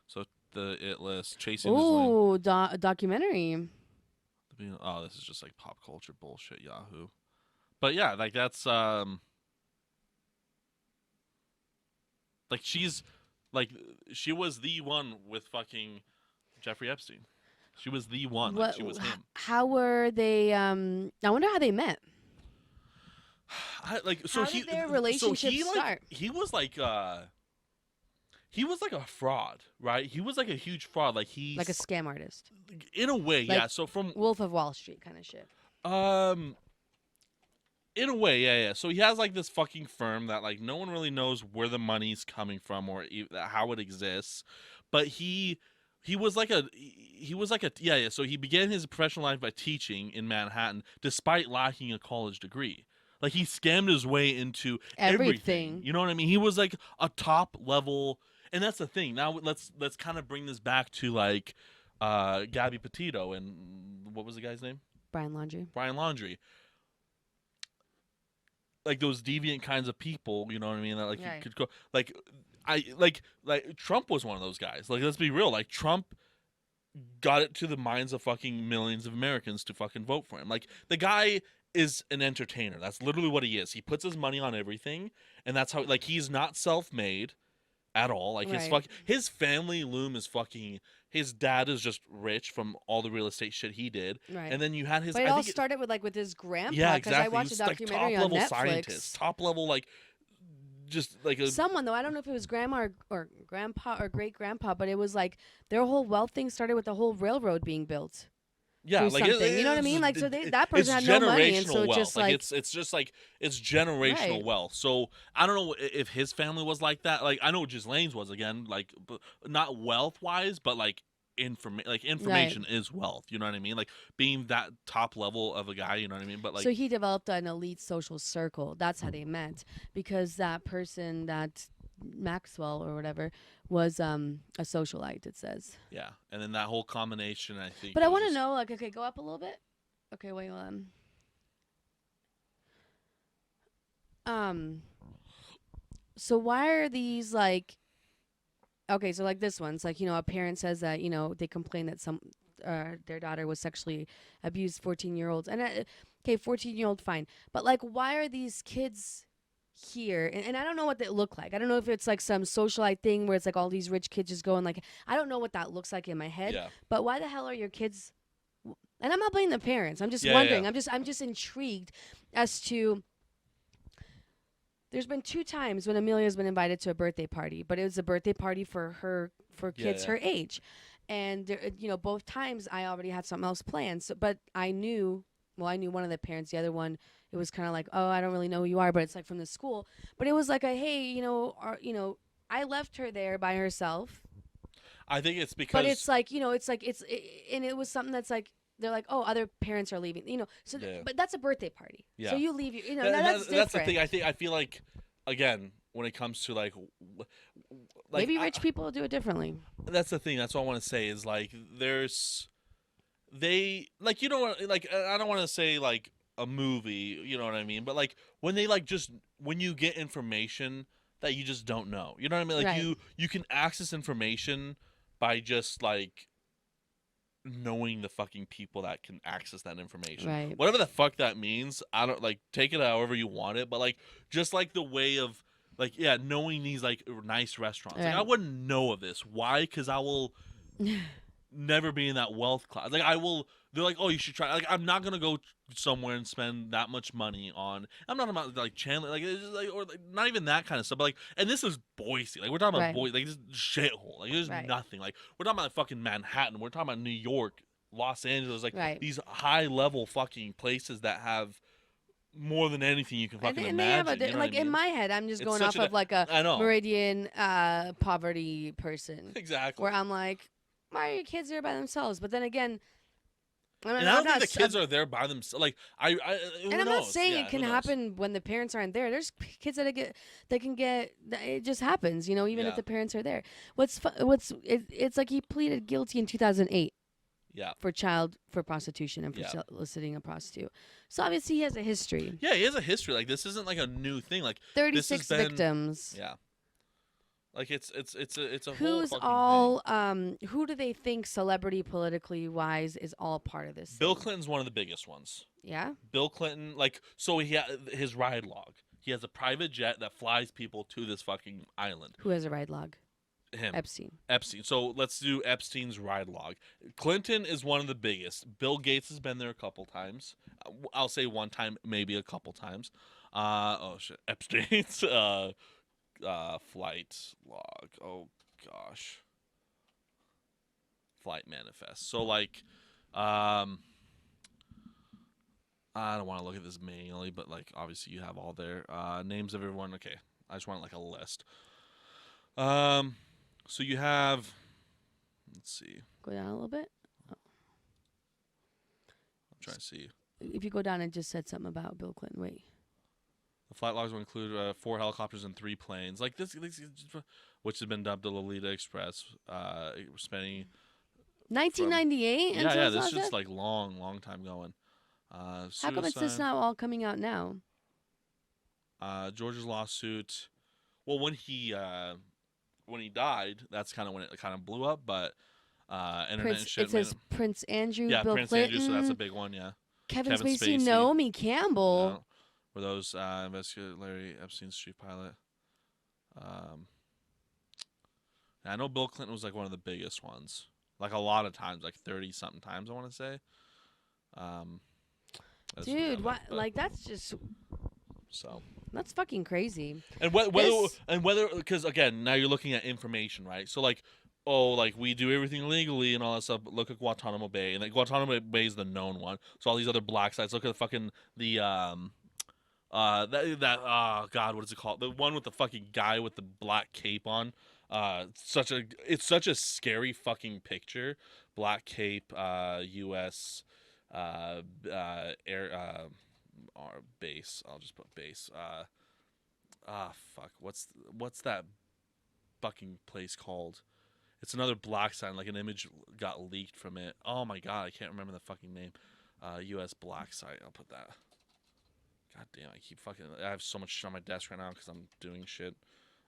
Speaker 1: So the It List chasing.
Speaker 2: Oh, documentary.
Speaker 1: Oh, this is just like pop culture bullshit, Yahoo. But yeah, like that's like she was the one with fucking Jeffrey Epstein. She was the one. Like, she was him.
Speaker 2: How were they? I wonder how they met.
Speaker 1: How
Speaker 2: did their relationship start?
Speaker 1: He was like a fraud, right? He was like a huge fraud. Like he's
Speaker 2: like a scam artist.
Speaker 1: In a way,
Speaker 2: like
Speaker 1: yeah. So from
Speaker 2: Wolf of Wall Street kind of shit.
Speaker 1: In a way, yeah. So he has like this fucking firm that like no one really knows where the money's coming from or how it exists, but he was like a So he began his professional life by teaching in Manhattan, despite lacking a college degree. Like he scammed his way into everything. You know what I mean? He was like a top level, and that's the thing. Now let's kind of bring this back to like Gabby Petito and what was the guy's name?
Speaker 2: Brian
Speaker 1: Laundrie. Like those deviant kinds of people, you know what I mean? That like you could go like Trump was one of those guys. Like let's be real. Like Trump got it to the minds of fucking millions of Americans to fucking vote for him. Like the guy is an entertainer. That's literally what he is. He puts his money on everything, and that's how like he's not self-made. at all. Like
Speaker 2: Right.
Speaker 1: his family loom is fucking. His dad is just rich from all the real estate shit he did,
Speaker 2: Right.
Speaker 1: and then you had his.
Speaker 2: But it
Speaker 1: I
Speaker 2: all
Speaker 1: think
Speaker 2: started with with his
Speaker 1: yeah,
Speaker 2: grandpa because I
Speaker 1: exactly. He
Speaker 2: watched a
Speaker 1: was like
Speaker 2: documentary
Speaker 1: top
Speaker 2: on
Speaker 1: level scientist,
Speaker 2: Netflix.
Speaker 1: top level like just like a
Speaker 2: Someone though, I don't know if it was grandma or grandpa or great grandpa, but it was like their whole wealth thing started with the whole railroad being built
Speaker 1: yeah,
Speaker 2: through
Speaker 1: like
Speaker 2: something. You know what I mean? Like so that
Speaker 1: it's
Speaker 2: person had no money, and so
Speaker 1: generational
Speaker 2: it
Speaker 1: wealth.
Speaker 2: just
Speaker 1: Like
Speaker 2: like
Speaker 1: it's just like it's generational
Speaker 2: right,
Speaker 1: wealth. So I don't know if his family was like that. Like I know Ghislaine's was again, like not wealth wise, but like
Speaker 2: right.
Speaker 1: information is wealth. You know what I mean? Like being that top level of a guy. You know what I mean? But
Speaker 2: So
Speaker 1: like
Speaker 2: he developed an elite social circle. That's how they met because that person that Maxwell or whatever was a socialite. It says.
Speaker 1: yeah, and then that whole combination, I think
Speaker 2: But
Speaker 1: it
Speaker 2: I
Speaker 1: was
Speaker 2: want to
Speaker 1: just
Speaker 2: know, like, okay, go up a little bit. Okay, wait, um, so why are these like, okay, so like this one's like, a parent says that, they complain that their daughter was sexually abused 14-year-olds. And, okay, 14-year-old, fine. But like, why are these kids here? And I don't know what they look like. I don't know if it's like some socialite thing where it's like all these rich kids just going like, I don't know what that looks like in my head.
Speaker 1: yeah,
Speaker 2: But why the hell are your kids? And I'm not blaming the parents. I'm just
Speaker 1: yeah, yeah,
Speaker 2: wondering. I'm just intrigued as to. There's been 2 times when Amelia's been invited to a birthday party, but it was a birthday party for
Speaker 1: yeah,
Speaker 2: kids
Speaker 1: yeah.
Speaker 2: her age, and both times I already had something else planned. So, but I knew. Well, I knew one of the parents. The other one, it was kind of like, oh, I don't really know who you are, but it's like from the school. But it was like a hey, I left her there by herself.
Speaker 1: I think it's
Speaker 2: But
Speaker 1: because
Speaker 2: it's like, and it was something that's like, they're like, oh, other parents are leaving, so,
Speaker 1: yeah,
Speaker 2: but that's a birthday party. So
Speaker 1: yeah.
Speaker 2: you leave, now that's different.
Speaker 1: That's the thing. I feel like again when it comes to like
Speaker 2: Maybe rich people do it differently.
Speaker 1: that's the thing. That's what I want to say is like there's they like like I don't want to say like a movie, you know what I mean? But like when they like just when you get information that you just don't know, you know what I mean? Like
Speaker 2: Right.
Speaker 1: you can access information by just like knowing the fucking people that can access that information.
Speaker 2: Right.
Speaker 1: Whatever the fuck that means, I don't like take it however you want it, but like just like the way of like yeah, knowing these like nice restaurants. Like I
Speaker 2: Right.
Speaker 1: wouldn't know of this. Why? Cuz I will never be in that wealth class. Like I will they're like, "Oh, you should try." Like I'm not going to go somewhere and spend that much money on. I'm not about like Chandler like it's just like or like, not even that kind of stuff. But like and this is Boise. Like we're talking about
Speaker 2: Right.
Speaker 1: Boise, like this shithole. Like there's
Speaker 2: Right.
Speaker 1: nothing. Like we're talking about fucking Manhattan. We're talking about New York, Los Angeles, like
Speaker 2: Right.
Speaker 1: these high level fucking places that have more than anything you can
Speaker 2: And
Speaker 1: fucking
Speaker 2: they have
Speaker 1: imagine. You know
Speaker 2: like
Speaker 1: what I
Speaker 2: in
Speaker 1: mean?
Speaker 2: my head, I'm just
Speaker 1: It's
Speaker 2: going
Speaker 1: such
Speaker 2: off of like a
Speaker 1: I know.
Speaker 2: Meridian poverty person,
Speaker 1: Exactly.
Speaker 2: where I'm like, why are your kids there by themselves? But then again,
Speaker 1: And I don't think the kids are there by themselves. Like who
Speaker 2: and I'm not
Speaker 1: knows?
Speaker 2: saying
Speaker 1: Yeah,
Speaker 2: it can
Speaker 1: who knows?
Speaker 2: happen when the parents aren't there. There's kids that can get it just happens, even if
Speaker 1: Yeah.
Speaker 2: the parents are there. It's like he pleaded guilty in 2008
Speaker 1: Yeah.
Speaker 2: for prostitution and for
Speaker 1: Yeah.
Speaker 2: soliciting a prostitute. So obviously he has a history.
Speaker 1: Yeah, he has a history. Like this isn't like a new thing. Like
Speaker 2: 36
Speaker 1: been-
Speaker 2: victims.
Speaker 1: yeah. Like it's a whole
Speaker 2: Who's
Speaker 1: fucking
Speaker 2: all who do they think celebrity politically wise is all part of this
Speaker 1: thing. Bill
Speaker 2: thing?
Speaker 1: Clinton's one of the biggest ones.
Speaker 2: Yeah.
Speaker 1: Bill Clinton, like so he his ride log. He has a private jet that flies people to this fucking island.
Speaker 2: Who has a ride log?
Speaker 1: Him.
Speaker 2: Epstein.
Speaker 1: So let's do Epstein's ride log. Clinton is one of the biggest. Bill Gates has been there a couple times. I'll say one time, maybe a couple times. Oh shit, Epstein's flight log. Oh gosh, flight manifest. So like, I don't want to look at this manually, but like obviously you have all their names of everyone. Okay, I just want like a list. So you have, let's see.
Speaker 2: Go down a little bit.
Speaker 1: I'm trying to see.
Speaker 2: If you go down, it just said something about Bill Clinton. Wait.
Speaker 1: The flight logs will include 4 helicopters and 3 planes, like this, which has been dubbed the Lolita Express. Spending
Speaker 2: 1998.
Speaker 1: yeah, this is just like long time going.
Speaker 2: How come it's just not all coming out now?
Speaker 1: George's lawsuit. Well, when he died, that's kind of when it kind of blew up. But internet and shit.
Speaker 2: It says Prince Andrew.
Speaker 1: Yeah,
Speaker 2: Bill
Speaker 1: Prince
Speaker 2: Clinton,
Speaker 1: Andrew. So that's a big one. Yeah.
Speaker 2: Kevin
Speaker 1: Kevin
Speaker 2: Spacey,
Speaker 1: Spacey.
Speaker 2: Naomi Campbell.
Speaker 1: Were those investigated Larry Epstein's chief pilot? And I know Bill Clinton was like one of the biggest ones, like a lot of times, like 30-something times, I want to say. That's
Speaker 2: Dude,
Speaker 1: like,
Speaker 2: what? Like that's just
Speaker 1: so.
Speaker 2: that's fucking crazy.
Speaker 1: And whether because again now you're looking at information, right? So like, oh, like we do everything legally and all that stuff. But look at Guantanamo Bay, and like Guantanamo Bay is the known one. So all these other black sites. Look at the fucking that oh god, what is it called? The one with the fucking guy with the black cape on. It's such a scary fucking picture. Black cape, U.S. Air our base. I'll just put base. Fuck. What's that fucking place called? It's another black sign. Like an image got leaked from it. Oh my god, I can't remember the fucking name. U.S. black site. I'll put that. God damn, I have so much shit on my desk right now because I'm doing shit.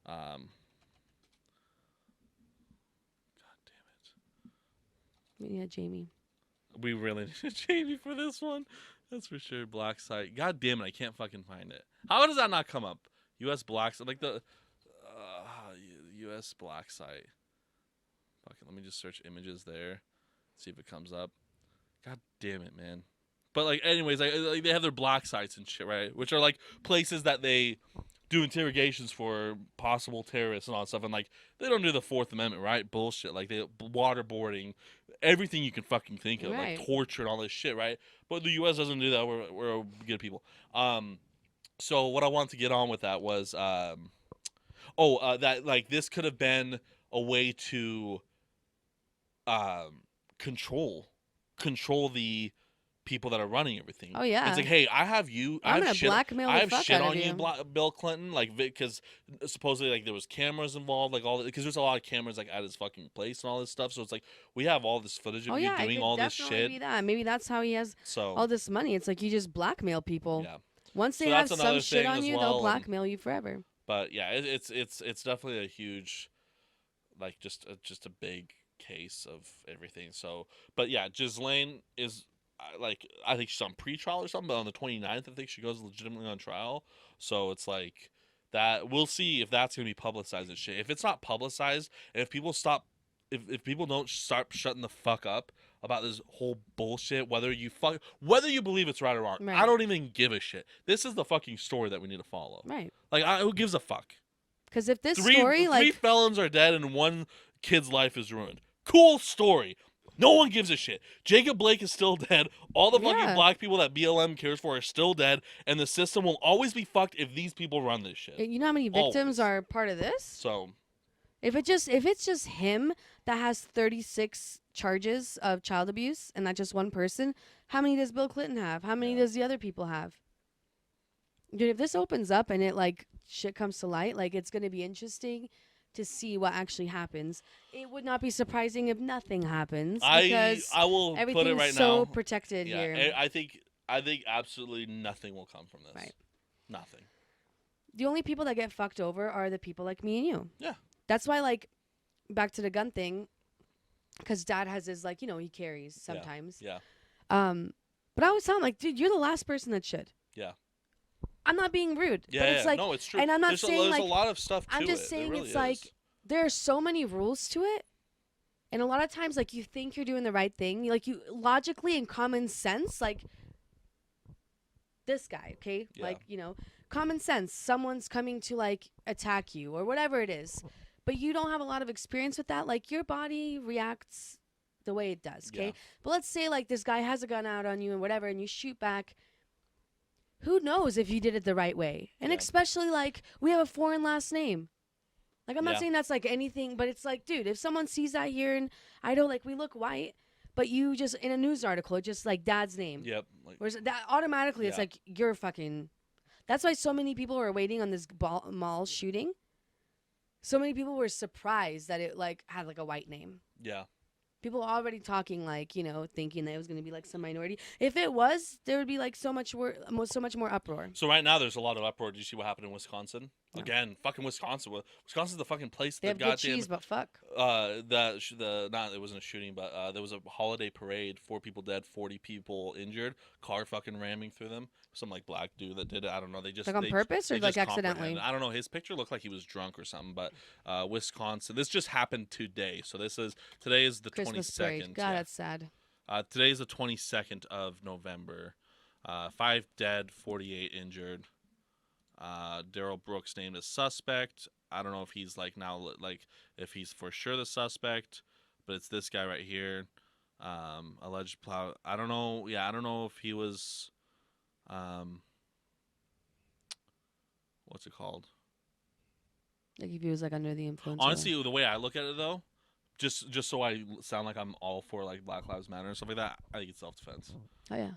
Speaker 1: God damn it.
Speaker 2: Yeah, Jamie.
Speaker 1: We really need Jamie for this one. That's for sure. Black site. God damn it, I can't fucking find it. How does that not come up? U.S. black site, like the U.S. black site. Fucking, let me just search images there, see if it comes up. God damn it, man. But like, anyways, like they have their black sites and shit, right? Which are like places that they do interrogations for possible terrorists and all that stuff. And like, they don't do the Fourth Amendment, right? Bullshit. Like they waterboarding, everything you can fucking think of,
Speaker 2: Right.
Speaker 1: like torture and all this shit, right? But the U.S. doesn't do that. We're good people. So what I wanted to get on with that was, that like this could have been a way to, control the people that are running everything.
Speaker 2: Oh, yeah.
Speaker 1: It's like, hey, I have you.
Speaker 2: I'm
Speaker 1: I
Speaker 2: gonna
Speaker 1: have shit.
Speaker 2: blackmail
Speaker 1: I
Speaker 2: the
Speaker 1: have
Speaker 2: fuck
Speaker 1: shit
Speaker 2: out of
Speaker 1: on you,
Speaker 2: you.
Speaker 1: Bill Clinton, like because supposedly like there was cameras involved, like all because there's a lot of cameras like at his fucking place and all this stuff. So it's like we have all this footage of
Speaker 2: Oh
Speaker 1: you
Speaker 2: yeah, it
Speaker 1: doing
Speaker 2: could
Speaker 1: all this
Speaker 2: definitely
Speaker 1: shit.
Speaker 2: be that. Maybe that's how he has
Speaker 1: So
Speaker 2: all this money. It's like you just blackmail people.
Speaker 1: yeah.
Speaker 2: Once
Speaker 1: So
Speaker 2: they have
Speaker 1: that's
Speaker 2: some
Speaker 1: another
Speaker 2: shit
Speaker 1: thing
Speaker 2: on
Speaker 1: as
Speaker 2: you,
Speaker 1: well,
Speaker 2: they'll blackmail you forever.
Speaker 1: But yeah, it's definitely a huge, like just a big case of everything. So, but yeah, Ghislaine is like I think she's on pretrial or something. But on the 29th, I think she goes legitimately on trial. So it's like that. We'll see if that's gonna be publicized and shit. If it's not publicized, and if people stop, if people don't start shutting the fuck up about this whole bullshit, whether you believe it's right or wrong,
Speaker 2: Right.
Speaker 1: I don't even give a shit. This is the fucking story that we need to follow.
Speaker 2: Right.
Speaker 1: Like, who gives a fuck?
Speaker 2: Because if this
Speaker 1: Three
Speaker 2: story, like,
Speaker 1: felons are dead and one kid's life is ruined. Cool story. No one gives a shit. Jacob Blake is still dead. All the fucking
Speaker 2: Yeah.
Speaker 1: black people that BLM cares for are still dead, and the system will always be fucked if these people run this shit.
Speaker 2: you know how many victims
Speaker 1: Always.
Speaker 2: are part of this?
Speaker 1: So,
Speaker 2: If it's just him that has 36 charges of child abuse and not just one person, how many does Bill Clinton have? How many
Speaker 1: Yeah.
Speaker 2: does the other people have? Dude, if this opens up and it like shit comes to light, like it's gonna be interesting to see what actually happens. It would not be surprising if nothing happens because
Speaker 1: I will put it
Speaker 2: everything's
Speaker 1: right
Speaker 2: so
Speaker 1: now.
Speaker 2: protected
Speaker 1: Yeah,
Speaker 2: here.
Speaker 1: I think absolutely nothing will come from this.
Speaker 2: Right.
Speaker 1: Nothing.
Speaker 2: The only people that get fucked over are the people like me and you.
Speaker 1: Yeah.
Speaker 2: That's why, like, back to the gun thing, because Dad has his, like, he carries sometimes.
Speaker 1: Yeah.
Speaker 2: But I always tell him, like, dude, you're the last person that should.
Speaker 1: Yeah.
Speaker 2: I'm not being rude.
Speaker 1: Yeah,
Speaker 2: but it's like,
Speaker 1: no, it's true.
Speaker 2: and I'm not
Speaker 1: there's
Speaker 2: saying,
Speaker 1: there's
Speaker 2: like,
Speaker 1: a lot of stuff to
Speaker 2: I'm just
Speaker 1: it.
Speaker 2: saying
Speaker 1: There really
Speaker 2: it's like,
Speaker 1: is.
Speaker 2: there are so many rules to it. And a lot of times, like, you think you're doing the right thing. Like, you logically and common sense, like, this guy, okay?
Speaker 1: Yeah.
Speaker 2: Like, common sense. Someone's coming to, like, attack you or whatever it is. But you don't have a lot of experience with that. Like, your body reacts the way it does, okay?
Speaker 1: Yeah.
Speaker 2: But let's say, like, this guy has a gun out on you and whatever, and you shoot back. Who knows if you did it the right way? And
Speaker 1: Yeah.
Speaker 2: especially, like, we have a foreign last name. Like, I'm not
Speaker 1: Yeah.
Speaker 2: saying that's, like, anything, but it's like, dude, if someone sees that here and I don't, like, we look white, but you just, in a news article, just, like, Dad's name.
Speaker 1: Yep. Like,
Speaker 2: Whereas that automatically, it's
Speaker 1: Yeah.
Speaker 2: like, you're fucking. That's why so many people were waiting on this mall shooting. So many people were surprised that it, like, had, like, a white name.
Speaker 1: yeah.
Speaker 2: People are already talking like, you know, thinking that it was going to be like some minority. If it was, there would be like so much more uproar.
Speaker 1: So right now there's a lot of uproar. Did you see what happened in Wisconsin?
Speaker 2: No.
Speaker 1: Again, fucking Wisconsin. Wisconsin's the fucking place
Speaker 2: They
Speaker 1: that
Speaker 2: have good
Speaker 1: goddamn
Speaker 2: cheese, but fuck.
Speaker 1: the not it wasn't a shooting, but there was a holiday parade. 4 people dead, 40 people injured. Car fucking ramming through them. Some like black dude that did it. I don't know.
Speaker 2: Like on purpose or
Speaker 1: they
Speaker 2: like
Speaker 1: just
Speaker 2: accidentally?
Speaker 1: comprehended. I don't know. His picture looked like he was drunk or something. But Wisconsin. This just happened today. So today is the
Speaker 2: Christmas
Speaker 1: 22nd.
Speaker 2: parade. God,
Speaker 1: yeah.
Speaker 2: that's sad.
Speaker 1: Today is the 22nd of November. 5 dead, 48 injured. Daryl Brooks named as suspect. I don't know if he's like now like if he's for sure the suspect, but it's this guy right here. Alleged plow. I don't know. Yeah, I don't know if he was. What's it called?
Speaker 2: Like if he was like under the influence.
Speaker 1: Honestly, the way I look at it though, just so I sound like I'm all for like Black Lives Matter and stuff like that, I think it's self-defense.
Speaker 2: Oh yeah.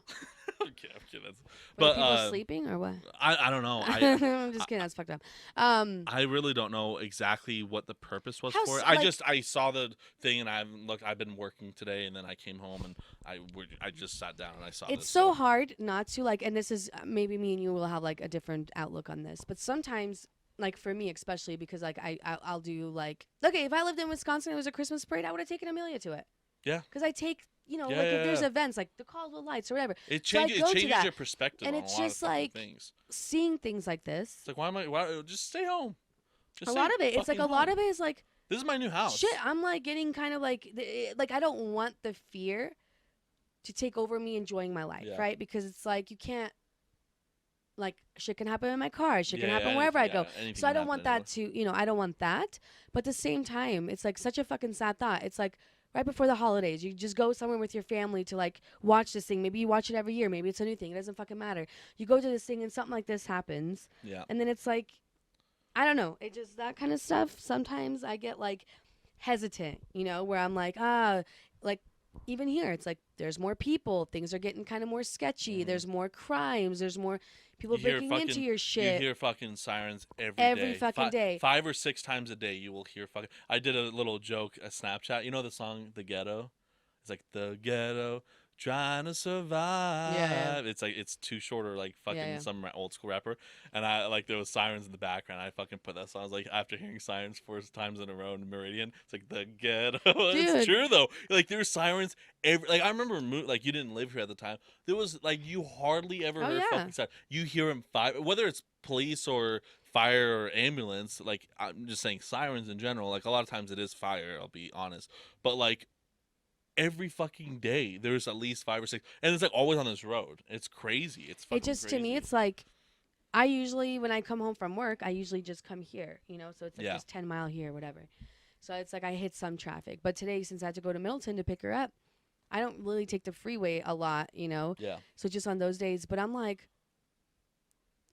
Speaker 1: I'm kidding.
Speaker 2: But people sleeping or what?
Speaker 1: I don't know.
Speaker 2: I'm just kidding. That's fucked up.
Speaker 1: I really don't know exactly what the purpose was for it. I saw the thing and I've been working today and then I came home and I just sat down and I saw.
Speaker 2: It's so hard not to like, and this is maybe me and you will have like a different outlook on this, but sometimes. Like for me especially because like I'll do like okay if I lived in Wisconsin and it was a Christmas parade I would have taken Amelia to it.
Speaker 1: Yeah.
Speaker 2: Because I take if there's events like the Caldwell Lights or whatever.
Speaker 1: It changes your perspective
Speaker 2: and
Speaker 1: on
Speaker 2: it's
Speaker 1: a lot
Speaker 2: just
Speaker 1: of
Speaker 2: like
Speaker 1: things.
Speaker 2: Seeing things like this.
Speaker 1: It's like why just stay home.
Speaker 2: Just a lot of it. It's like a lot of it is like
Speaker 1: this is my new house.
Speaker 2: Shit, I'm like getting kind of like I don't want the fear to take over me enjoying my life, right? Because it's like you can't. Like shit can happen in my car, shit can happen wherever I go. So I don't want that to, I don't want that. But at the same time, it's like such a fucking sad thought. It's like right before the holidays, you just go somewhere with your family to like watch this thing. Maybe you watch it every year. Maybe it's a new thing. It doesn't fucking matter. You go to this thing and something like this happens.
Speaker 1: Yeah.
Speaker 2: And then it's like, I don't know. It just that kind of stuff. Sometimes I get like hesitant, where I'm like, like even here, it's like there's more people. Things are getting kind of more sketchy. There's more crimes. There's more people breaking into your shit.
Speaker 1: You hear fucking sirens
Speaker 2: every fucking day.
Speaker 1: 5 or 6 times a day you will hear fucking. I did a little joke, a Snapchat. You know the song The Ghetto? It's like the ghetto trying to survive.
Speaker 2: Yeah.
Speaker 1: It's like it's too short or like fucking some old school rapper. And I like there was sirens in the background. I fucking put that song. I was like after hearing sirens 4 times in a row in Meridian, it's like the ghetto. It's true though. Like there were sirens like I remember like you didn't live here at the time. There was like you hardly ever heard fucking sirens. You hear them whether it's police or fire or ambulance. Like I'm just saying sirens in general. Like a lot of times it is fire. I'll be honest, but like. Every fucking day, there's at least 5 or 6, and it's like always on this road. It's crazy. It's fucking crazy.
Speaker 2: To me, it's like, I usually when I come home from work, I usually just come here, so it's like just 10 mile here, whatever. So it's like I hit some traffic, but today since I had to go to Middleton to pick her up, I don't really take the freeway a lot,
Speaker 1: Yeah.
Speaker 2: So just on those days, but I'm like,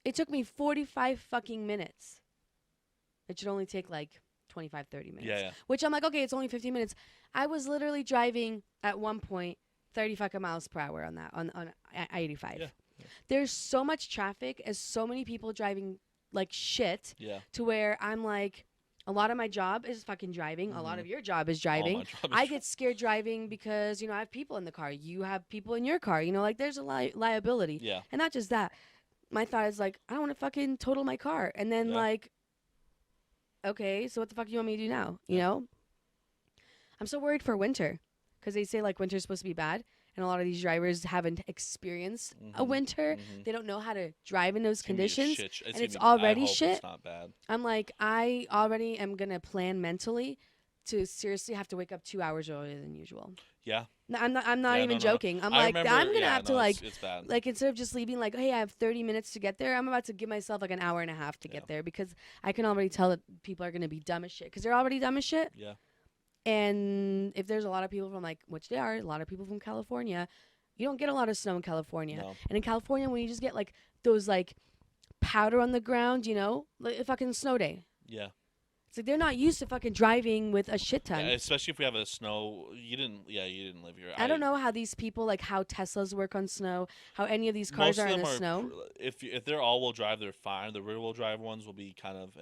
Speaker 2: it took me 45 fucking minutes. It should only take like 25, 30 minutes.
Speaker 1: Yeah.
Speaker 2: Which I'm like, okay, it's only 15 minutes. I was literally driving at one point 30 fucking miles per hour on that, on I-85.
Speaker 1: Yeah.
Speaker 2: There's so much traffic as so many people driving like shit to where I'm like, a lot of my job is fucking driving. A lot of your job is driving. I get scared driving because, I have people in the car. You have people in your car. Like there's a liability.
Speaker 1: Yeah.
Speaker 2: And not just that. My thought is like, I don't want to fucking total my car. And then like, okay, so what the fuck do you want me to do now? I'm so worried for winter because they say like winter's supposed to be bad. And a lot of these drivers haven't experienced a winter. They don't know how to drive in those conditions. And it's already shit.
Speaker 1: It's not bad.
Speaker 2: I'm like, I already am going to plan mentally to seriously have to wake up 2 hours earlier than usual.
Speaker 1: Yeah.
Speaker 2: No, I'm not even joking. I'm like, I'm going to have to like,
Speaker 1: it's bad.
Speaker 2: like instead of just leaving like, hey, I have 30 minutes to get there, I'm about to give myself like an hour and a half to get there because I can already tell that people are going to be dumb as shit because they're already dumb as shit.
Speaker 1: Yeah.
Speaker 2: And if there's a lot of people from like, which they are, a lot of people from California, you don't get a lot of snow in California.
Speaker 1: No.
Speaker 2: And in California, when you just get like those like powder on the ground, like a fucking snow day.
Speaker 1: Yeah.
Speaker 2: It's like they're not used to fucking driving with a shit ton.
Speaker 1: Yeah, especially if we have a snow. You didn't live here.
Speaker 2: I don't know how these people, like how Teslas work on snow, how any of these cars are in the snow.
Speaker 1: If they're all-wheel drive, they're fine. The rear-wheel drive ones will be kind of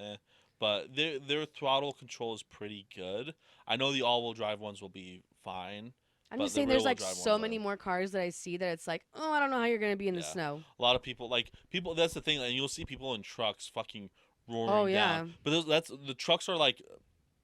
Speaker 1: but their throttle control is pretty good. I know the all-wheel drive ones will be fine.
Speaker 2: I'm
Speaker 1: But
Speaker 2: just
Speaker 1: the
Speaker 2: saying, there's
Speaker 1: rear-wheel
Speaker 2: like
Speaker 1: drive
Speaker 2: so
Speaker 1: ones
Speaker 2: many
Speaker 1: are.
Speaker 2: more cars that I see that it's like, oh, I don't know how you're gonna be in the
Speaker 1: Yeah.
Speaker 2: snow.
Speaker 1: A lot of people people. That's the thing, and you'll see people in trucks fucking
Speaker 2: Oh
Speaker 1: roaring down.
Speaker 2: yeah,
Speaker 1: But that's the trucks are like,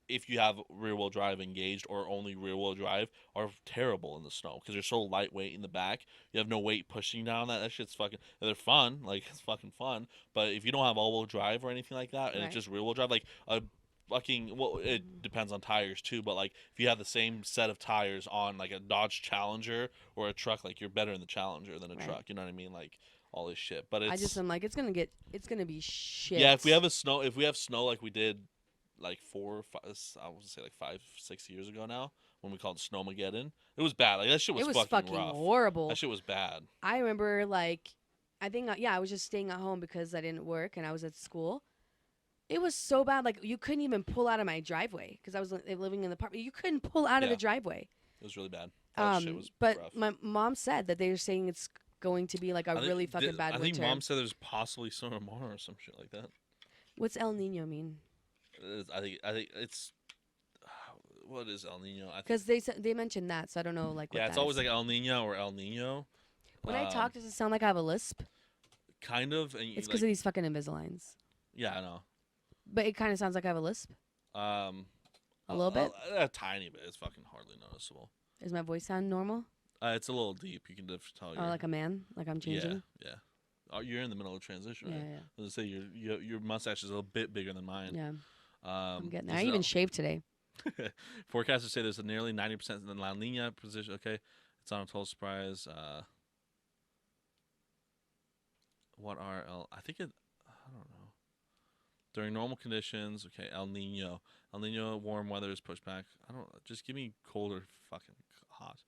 Speaker 1: if you have rear wheel drive engaged or only rear wheel drive, are terrible in the snow because they're so lightweight in the back. You have no weight pushing down that shit's fucking. They're fun, like it's fucking fun. But if you don't have all wheel drive or anything like that, and it's
Speaker 2: right.
Speaker 1: just rear wheel drive, like a fucking, well, it depends on tires too. But like if you have the same set of tires on like a Dodge Challenger or a truck, like you're better in the Challenger than a
Speaker 2: Right.
Speaker 1: truck. You know what I mean? Like all this shit. But
Speaker 2: I just
Speaker 1: it's
Speaker 2: am like, it's gonna be shit.
Speaker 1: yeah. If we have snow like we did like 4 or 5, I would say like 5, 6 years ago now, when we called it Snowmageddon. It was bad. Like that shit was
Speaker 2: it was
Speaker 1: fucking
Speaker 2: fucking
Speaker 1: rough.
Speaker 2: horrible.
Speaker 1: That shit was bad.
Speaker 2: I remember like, I think yeah, I was just staying at home because I didn't work and I was at school. It was so bad, like you couldn't even pull out of my driveway because I was living in the apartment. You couldn't pull out of
Speaker 1: Yeah.
Speaker 2: the driveway.
Speaker 1: It was really bad. That shit was
Speaker 2: But
Speaker 1: rough.
Speaker 2: my mom said that they're saying it's going to be like a really fucking bad
Speaker 1: I
Speaker 2: winter.
Speaker 1: think Mom said there's possibly snow tomorrow or some shit like that.
Speaker 2: What's El Nino mean?
Speaker 1: I think it's what is El Nino? I think,
Speaker 2: Because they mentioned that, so I don't know like. What
Speaker 1: yeah, it's
Speaker 2: that
Speaker 1: always
Speaker 2: is.
Speaker 1: like El Nino or El Nino.
Speaker 2: When I talk, does it sound like I have a lisp?
Speaker 1: Kind of. And
Speaker 2: It's because of these fucking Invisaligns.
Speaker 1: yeah, I know.
Speaker 2: But it kind of sounds like I have a lisp. A little bit.
Speaker 1: A tiny bit. It's fucking hardly noticeable.
Speaker 2: Does my voice sound normal?
Speaker 1: It's a little deep. You can just tell.
Speaker 2: Oh, like a man? Like I'm changing?
Speaker 1: Yeah. Oh, you're in the middle of transition,
Speaker 2: Yeah,
Speaker 1: right?
Speaker 2: yeah.
Speaker 1: I was gonna say your mustache is a little bit bigger than mine.
Speaker 2: Yeah. I'm getting there.
Speaker 1: there's
Speaker 2: I even shaved today.
Speaker 1: Forecasters say there's a nearly 90% in the La Nina position. Okay, it's on a total surprise. What are I think it. I don't know. During normal conditions, okay, El Nino. El Nino warm weather is pushed back. I don't. Just give me cold or fucking hot.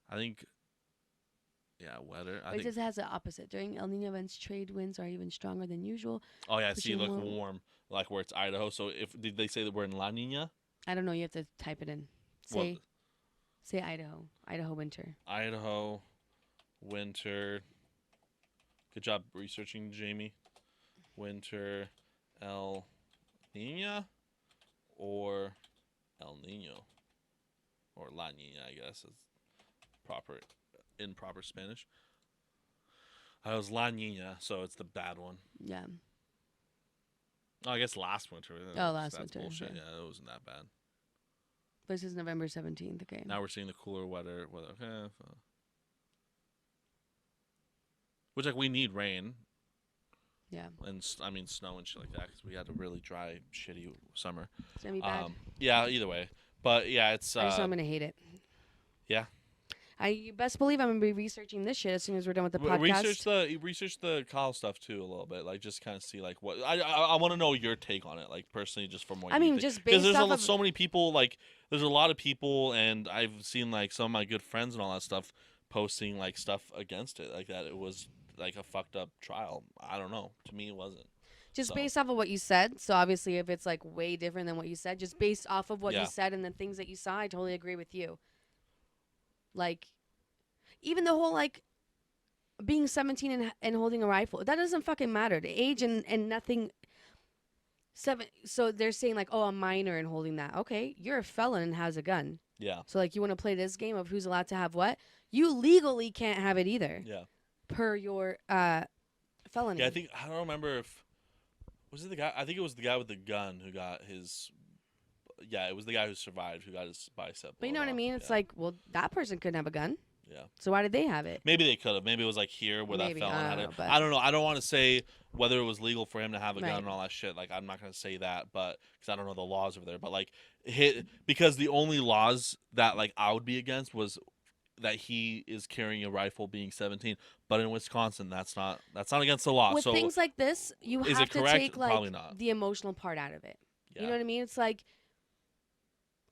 Speaker 1: I think. Yeah, weather.
Speaker 2: But it just has the opposite. During El Nino events, trade winds are even stronger than usual.
Speaker 1: Oh yeah, see,
Speaker 2: pushing
Speaker 1: look,
Speaker 2: more-
Speaker 1: warm, like where it's Idaho. So if did they say that we're in La Nina?
Speaker 2: I don't know. You have to type it in.
Speaker 1: What?
Speaker 2: Say Idaho. Idaho winter.
Speaker 1: Idaho, winter. Good job researching, Jamie. Winter, El Nina, or El Nino, or La Nina, I guess is proper in proper Spanish. I was La Nina, so it's the bad one.
Speaker 2: Yeah.
Speaker 1: Oh, I guess last winter.
Speaker 2: Last
Speaker 1: That's
Speaker 2: winter,
Speaker 1: bullshit.
Speaker 2: okay.
Speaker 1: Yeah, it wasn't that bad.
Speaker 2: This is November 17th. Okay.
Speaker 1: Now we're seeing the cooler weather. Okay. Which, like, we need rain.
Speaker 2: Yeah.
Speaker 1: And, I mean, snow and shit like that because we had a really dry, shitty summer.
Speaker 2: It's going to be bad.
Speaker 1: Yeah, either way. But, yeah, it's...
Speaker 2: I just know I'm going to hate it.
Speaker 1: Yeah.
Speaker 2: You best believe I'm going to be researching this shit as soon as we're done with the podcast.
Speaker 1: Research the Kyle stuff, too, a little bit. Like, just kind of see, like, what... I want to know your take on it, like, personally, just from what
Speaker 2: I
Speaker 1: you
Speaker 2: mean,
Speaker 1: think.
Speaker 2: just
Speaker 1: Because
Speaker 2: based
Speaker 1: there's
Speaker 2: off of...
Speaker 1: so many people, like... There's a lot of people, and I've seen, like, some of my good friends and all that stuff posting, like, stuff against it. Like, that it was, like, a fucked up trial. I don't know. To me, it wasn't.
Speaker 2: Just
Speaker 1: So.
Speaker 2: based off of what you said. So obviously, if it's like way different than what you said, just based off of what
Speaker 1: Yeah.
Speaker 2: you said and the things that you saw, I totally agree with you. Like, even the whole like being 17 and holding a rifle, that doesn't fucking matter. The age and nothing. So they're saying like, oh, a minor and holding that. Okay, you're a felon and has a gun.
Speaker 1: Yeah.
Speaker 2: So like, you want to play this game of who's allowed to have what? You legally can't have it either.
Speaker 1: Yeah.
Speaker 2: Per your felony.
Speaker 1: Yeah, I don't remember if... Was it the guy? I think it was the guy with the gun who got his... Yeah, it was the guy who survived who got his bicep.
Speaker 2: But you know
Speaker 1: blown
Speaker 2: what I
Speaker 1: off.
Speaker 2: mean? It's
Speaker 1: Yeah.
Speaker 2: like, well, that person couldn't have a gun.
Speaker 1: Yeah.
Speaker 2: So why did they have it?
Speaker 1: Maybe they could have. Maybe it was like here where
Speaker 2: Maybe,
Speaker 1: that felon
Speaker 2: I
Speaker 1: had
Speaker 2: don't
Speaker 1: it.
Speaker 2: know, but-
Speaker 1: I don't know. I don't want to say whether it was legal for him to have a gun
Speaker 2: Right.
Speaker 1: and all that shit. Like, I'm not going to say that, but because I don't know the laws over there. But like, because the only laws that like I would be against was that he is carrying a rifle, being 17. But in Wisconsin, that's not against the law.
Speaker 2: With
Speaker 1: So
Speaker 2: things like this, you
Speaker 1: is
Speaker 2: have
Speaker 1: it
Speaker 2: to
Speaker 1: correct?
Speaker 2: take like
Speaker 1: Probably not.
Speaker 2: the emotional part out of it.
Speaker 1: yeah.
Speaker 2: You know what I mean? It's like,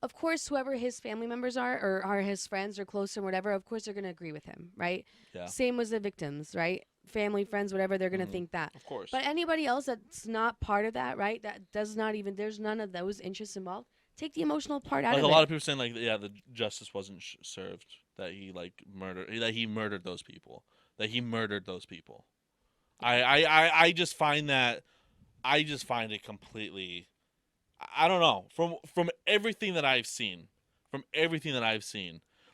Speaker 2: of course, whoever his family members are or are his friends or close or whatever, of course they're going to agree with him, right?
Speaker 1: Yeah.
Speaker 2: Same with the victims, right? Family, friends, whatever, they're going to
Speaker 1: Mhm.
Speaker 2: think that.
Speaker 1: Of course.
Speaker 2: But anybody else that's not part of that, right? That does not even, there's none of those interests involved. Take the emotional part out
Speaker 1: Like
Speaker 2: of
Speaker 1: a
Speaker 2: it.
Speaker 1: lot of people saying, like, yeah, the justice wasn't served. That he like murdered those people. That he murdered those people. I just find that, I just find it completely. I don't know. From everything that I've seen,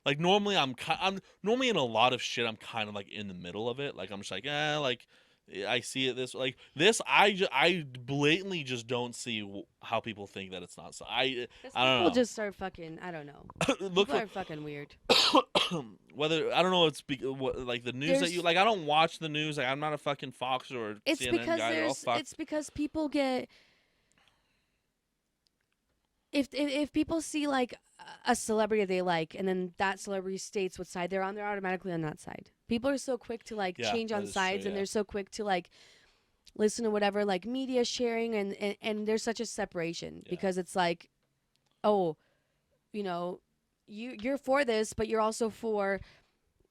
Speaker 1: like normally I'm normally in a lot of shit. I'm kind of like in the middle of it. Like I'm just like, like I see it this like this. I blatantly just don't see how people think that it's not. So
Speaker 2: Because
Speaker 1: I don't
Speaker 2: people
Speaker 1: know.
Speaker 2: just start fucking. I don't know.
Speaker 1: Look
Speaker 2: People are fucking weird.
Speaker 1: whether I don't know. Like the news that you
Speaker 2: There's.
Speaker 1: like. I don't watch the news. Like I'm not a fucking Fox or
Speaker 2: It's
Speaker 1: CNN
Speaker 2: because
Speaker 1: guy. They're all
Speaker 2: there's.
Speaker 1: fucked.
Speaker 2: It's because people get. If people see like a celebrity they like, and then that celebrity states what side they're on, they're automatically on that side. People are so quick to like
Speaker 1: Yeah,
Speaker 2: change
Speaker 1: that
Speaker 2: on
Speaker 1: is
Speaker 2: sides,
Speaker 1: true,
Speaker 2: and
Speaker 1: yeah.
Speaker 2: they're so quick to like listen to whatever like media sharing, and there's such a separation
Speaker 1: Yeah.
Speaker 2: because it's like, oh, you know, you're for this, but you're also for,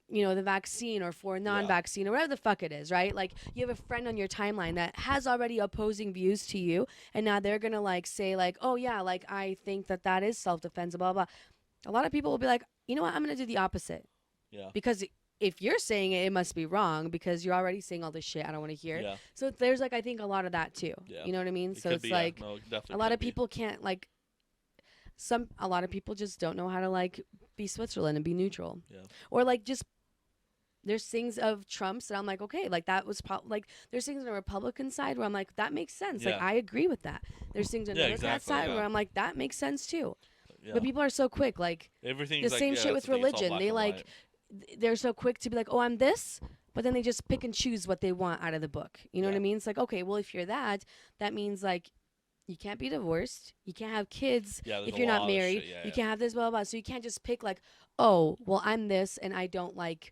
Speaker 2: you know, the vaccine or for non-vaccine or whatever the fuck it is, right? Like you have a friend on your timeline that has already opposing views to you, and now they're gonna like say like, oh yeah, like I think that is self-defense, blah blah. A lot of people will be like, you know what, I'm gonna do the opposite,
Speaker 1: Yeah.
Speaker 2: because if you're saying it, it must be wrong because you're already saying all this shit I don't want to hear.
Speaker 1: Yeah.
Speaker 2: So there's like, I think a lot of that too.
Speaker 1: Yeah.
Speaker 2: You know what I mean?
Speaker 1: It
Speaker 2: So
Speaker 1: could
Speaker 2: it's
Speaker 1: be,
Speaker 2: like
Speaker 1: no, it definitely
Speaker 2: a lot
Speaker 1: could
Speaker 2: of
Speaker 1: be.
Speaker 2: people can't like. A lot of people just don't know how to like be Switzerland and be neutral.
Speaker 1: Yeah.
Speaker 2: Or like just there's things of Trump's that I'm like, okay, like that was like there's things on the Republican side where I'm like, that makes sense.
Speaker 1: Yeah.
Speaker 2: Like I agree with that. There's things on the Democrat side where I'm like, that makes sense too.
Speaker 1: Yeah.
Speaker 2: But people are so quick, like
Speaker 1: Everything's
Speaker 2: the
Speaker 1: like,
Speaker 2: same
Speaker 1: yeah,
Speaker 2: shit
Speaker 1: that's
Speaker 2: with
Speaker 1: the thing, it's all
Speaker 2: religion.
Speaker 1: black
Speaker 2: They
Speaker 1: and
Speaker 2: like
Speaker 1: white.
Speaker 2: they're so quick to be like, oh, I'm this, but then they just pick and choose what they want out of the book. You know what I mean? It's like, okay, well, if you're that means like you can't be divorced, you can't have kids if you're not married, you can't have this, blah, blah, blah. So you can't just pick like, oh, well, I'm this and I don't like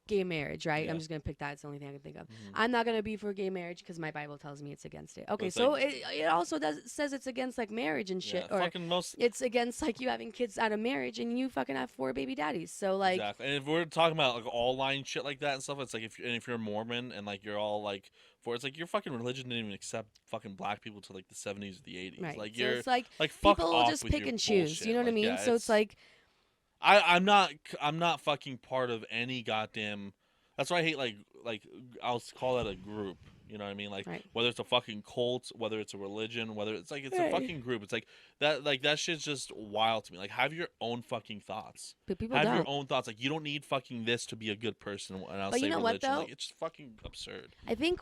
Speaker 2: gay marriage, right?
Speaker 1: Yeah.
Speaker 2: I'm just gonna pick that. It's the only thing I can think of.
Speaker 1: Mhm.
Speaker 2: I'm not gonna be for gay marriage because my Bible tells me it's against it. Okay,
Speaker 1: it's
Speaker 2: so
Speaker 1: like-
Speaker 2: it also says it's against like marriage and shit,
Speaker 1: Yeah,
Speaker 2: or
Speaker 1: fucking most.
Speaker 2: it's against like you having kids out of marriage and you fucking have 4 baby daddies. So like,
Speaker 1: Exactly. And if we're talking about like all line shit like that and stuff, it's like if you're a Mormon and like you're all like for, it's like your fucking religion didn't even accept fucking black people to like the 70s or the 80s.
Speaker 2: right?
Speaker 1: Like
Speaker 2: So
Speaker 1: you're
Speaker 2: it's like
Speaker 1: fuck
Speaker 2: people will
Speaker 1: off
Speaker 2: just
Speaker 1: with
Speaker 2: pick
Speaker 1: your
Speaker 2: and choose.
Speaker 1: bullshit.
Speaker 2: You know what I
Speaker 1: Like,
Speaker 2: mean?
Speaker 1: yeah,
Speaker 2: So it's like,
Speaker 1: I'm not fucking part of any goddamn. That's why I hate like I'll call that a group. You know what I mean? Like
Speaker 2: right.
Speaker 1: whether it's a fucking cult, whether it's a religion, whether it's like it's
Speaker 2: Right.
Speaker 1: a fucking group. It's like that shit's just wild to me. Like have your own fucking thoughts.
Speaker 2: But people
Speaker 1: Have
Speaker 2: don't.
Speaker 1: your own thoughts. Like you don't need fucking this to be a good person. And I'll
Speaker 2: But
Speaker 1: say
Speaker 2: you know what,
Speaker 1: religion.
Speaker 2: though?
Speaker 1: Like it's just fucking absurd.
Speaker 2: I think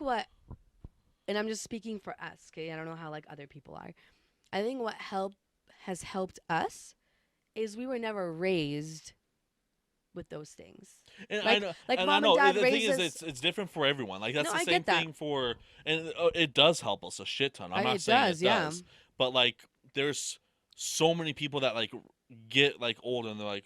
Speaker 2: and I'm just speaking for us, okay? I don't know how like other people are. I think what has helped us is we were never raised with those things.
Speaker 1: And
Speaker 2: Like-
Speaker 1: I know,
Speaker 2: like
Speaker 1: and
Speaker 2: mom
Speaker 1: I
Speaker 2: and
Speaker 1: know
Speaker 2: dad
Speaker 1: the thing
Speaker 2: raised
Speaker 1: is,
Speaker 2: us-
Speaker 1: it's different for everyone. Like that's
Speaker 2: No,
Speaker 1: the
Speaker 2: I
Speaker 1: same
Speaker 2: get that.
Speaker 1: thing for, and it does help us a shit ton. I'm not
Speaker 2: It
Speaker 1: saying
Speaker 2: does,
Speaker 1: it
Speaker 2: yeah.
Speaker 1: does, but like there's so many people that like get like old and they're like,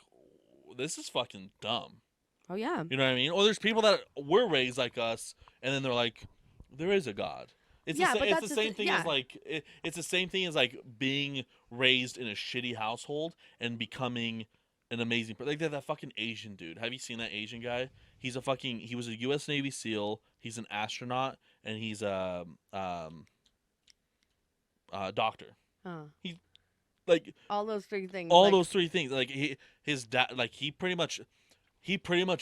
Speaker 1: this is fucking dumb.
Speaker 2: Oh yeah.
Speaker 1: You know what I mean? Or there's people that were raised like us, and then they're like, there is a God. It's
Speaker 2: Yeah,
Speaker 1: the,
Speaker 2: but
Speaker 1: it's
Speaker 2: that's
Speaker 1: the
Speaker 2: the
Speaker 1: same
Speaker 2: thi-
Speaker 1: thing as
Speaker 2: yeah.
Speaker 1: like it's the same thing as like being raised in a shitty household and becoming an amazing person. Like that fucking Asian dude. Have you seen that Asian guy? He was a U.S. Navy SEAL. He's an astronaut and he's a doctor.
Speaker 2: Oh.
Speaker 1: Like
Speaker 2: All those 3 things.
Speaker 1: all
Speaker 2: like,
Speaker 1: those 3 things. Like his dad. Like he pretty much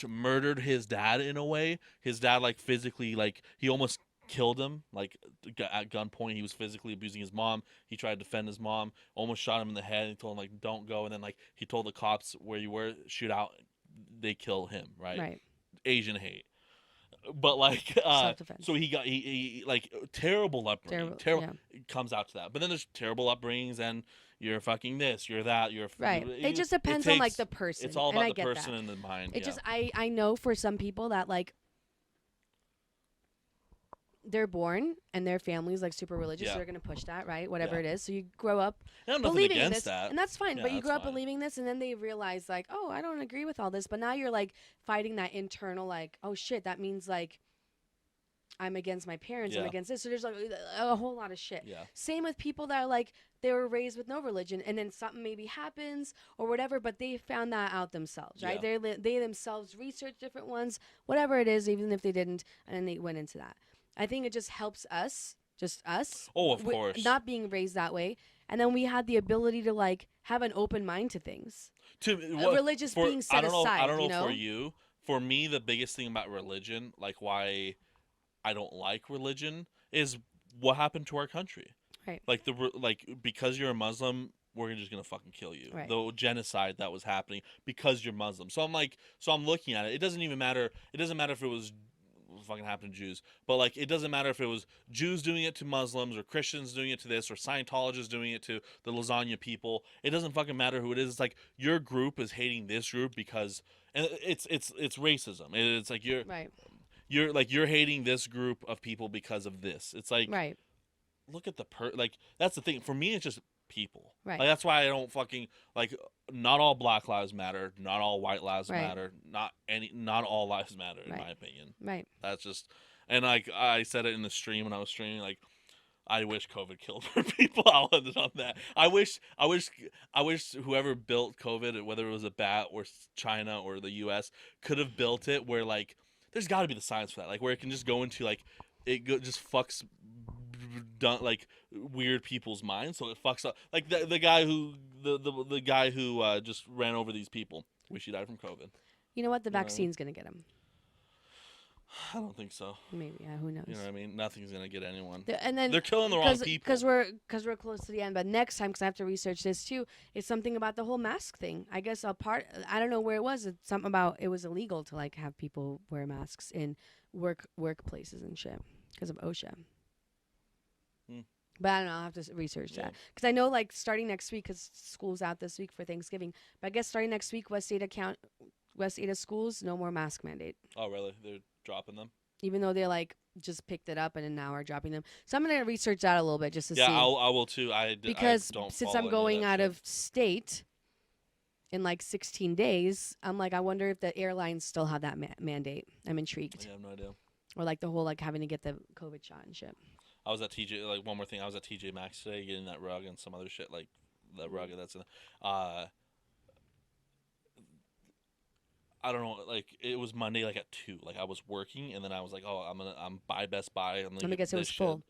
Speaker 1: murdered his dad in a way. His dad like physically like he almost killed him like at gunpoint. He was physically abusing his mom. He tried to defend his mom, almost shot him in the head, and he told him like don't go, and then like he told the cops where you were, shoot out, they kill him, right. Asian hate. But like
Speaker 2: Self-defense.
Speaker 1: so he like terrible upbringing.
Speaker 2: Terrible,
Speaker 1: It comes out to that. But then there's terrible upbringings and you're fucking this, you're that, you're
Speaker 2: Right. It just depends on like the person.
Speaker 1: It's all
Speaker 2: and
Speaker 1: about
Speaker 2: I
Speaker 1: the
Speaker 2: get
Speaker 1: person
Speaker 2: that.
Speaker 1: and the mind.
Speaker 2: It just I know for some people that like they're born and their family's like super religious, so they're gonna push that, right? Whatever it is. So you grow up
Speaker 1: I have nothing
Speaker 2: believing
Speaker 1: against
Speaker 2: this,
Speaker 1: that.
Speaker 2: and that's fine.
Speaker 1: Yeah,
Speaker 2: but you
Speaker 1: that's
Speaker 2: grow up
Speaker 1: fine.
Speaker 2: believing this, and then they realize like, oh, I don't agree with all this. But now you're like fighting that internal like, oh shit, that means like I'm against my parents. I'm
Speaker 1: Yeah.
Speaker 2: against this. So there's like a whole lot of shit.
Speaker 1: Yeah.
Speaker 2: Same with people that are like they were raised with no religion, and then something maybe happens or whatever, but they found that out themselves, right?
Speaker 1: Yeah.
Speaker 2: They themselves research different ones, whatever it is, even if they didn't, and then they went into that. I think it just helps us, just us.
Speaker 1: Oh, of course.
Speaker 2: Not being raised that way, and then we had the ability to like have an open mind to things. Religious being set aside.
Speaker 1: I don't know
Speaker 2: you know?
Speaker 1: for you. For me, the biggest thing about religion, like why I don't like religion, is what happened to our country.
Speaker 2: Right.
Speaker 1: Like because you're a Muslim, we're just gonna fucking kill you.
Speaker 2: Right.
Speaker 1: The genocide that was happening because you're Muslim. So I'm looking at it. It doesn't even matter. It doesn't matter if it was fucking happened to Jews, but like it doesn't matter if it was Jews doing it to Muslims or Christians doing it to this or Scientologists doing it to the lasagna people. It doesn't fucking matter who it is. It's like your group is hating this group because, and it's racism. It's like
Speaker 2: Right.
Speaker 1: you're hating this group of people because of this. It's like
Speaker 2: Right.
Speaker 1: look at like that's the thing for me. It's just people.
Speaker 2: Right.
Speaker 1: Like that's why I don't fucking like. Not all Black lives matter. Not all white lives
Speaker 2: Right.
Speaker 1: matter. Not all lives matter in
Speaker 2: Right.
Speaker 1: my opinion.
Speaker 2: Right.
Speaker 1: That's just, and like I said it in the stream when I was streaming. Like I wish COVID killed more people. I'll end it on that. I wish whoever built COVID, whether it was a bat or China or the U.S., could have built it where like there's got to be the science for that. Like where it can just go into like just fucks done like weird people's minds, so it fucks up like the guy who the guy who just ran over these people. Wish he died from COVID.
Speaker 2: You know what? The
Speaker 1: You know?
Speaker 2: vaccine's gonna get him.
Speaker 1: I don't think so.
Speaker 2: Maybe. Yeah. Who knows?
Speaker 1: You know what I mean? Nothing's gonna get anyone.
Speaker 2: And then
Speaker 1: They're killing the wrong people.
Speaker 2: Because we're close to the end. But next time, because I have to research this too, it's something about the whole mask thing. I guess I don't know where it was. It's something about it was illegal to like have people wear masks in workplaces and shit because of OSHA. But I don't know. I'll have to research that because I know like starting next week, because school's out this week for Thanksgiving. But I guess starting next week, West Ada schools, no more mask mandate.
Speaker 1: Oh really? They're dropping them.
Speaker 2: Even though they like just picked it up and now are dropping them. So I'm gonna research that a little bit just to see.
Speaker 1: Yeah, I will too.
Speaker 2: Because
Speaker 1: I don't
Speaker 2: since
Speaker 1: follow
Speaker 2: I'm
Speaker 1: any
Speaker 2: going
Speaker 1: that
Speaker 2: out
Speaker 1: shit.
Speaker 2: of state in like 16 days, I'm like, I wonder if the airlines still have that mandate. I'm intrigued.
Speaker 1: Yeah, I have no idea.
Speaker 2: Or like the whole like having to get the COVID shot and shit.
Speaker 1: I was at TJ. Like one more thing, I was at TJ Maxx today getting that rug and some other shit like the rug that's in. I don't know. Like it was Monday, like at 2. Like I was working, and then I was like, oh, I'm by Best Buy. And
Speaker 2: Let me guess, it was full.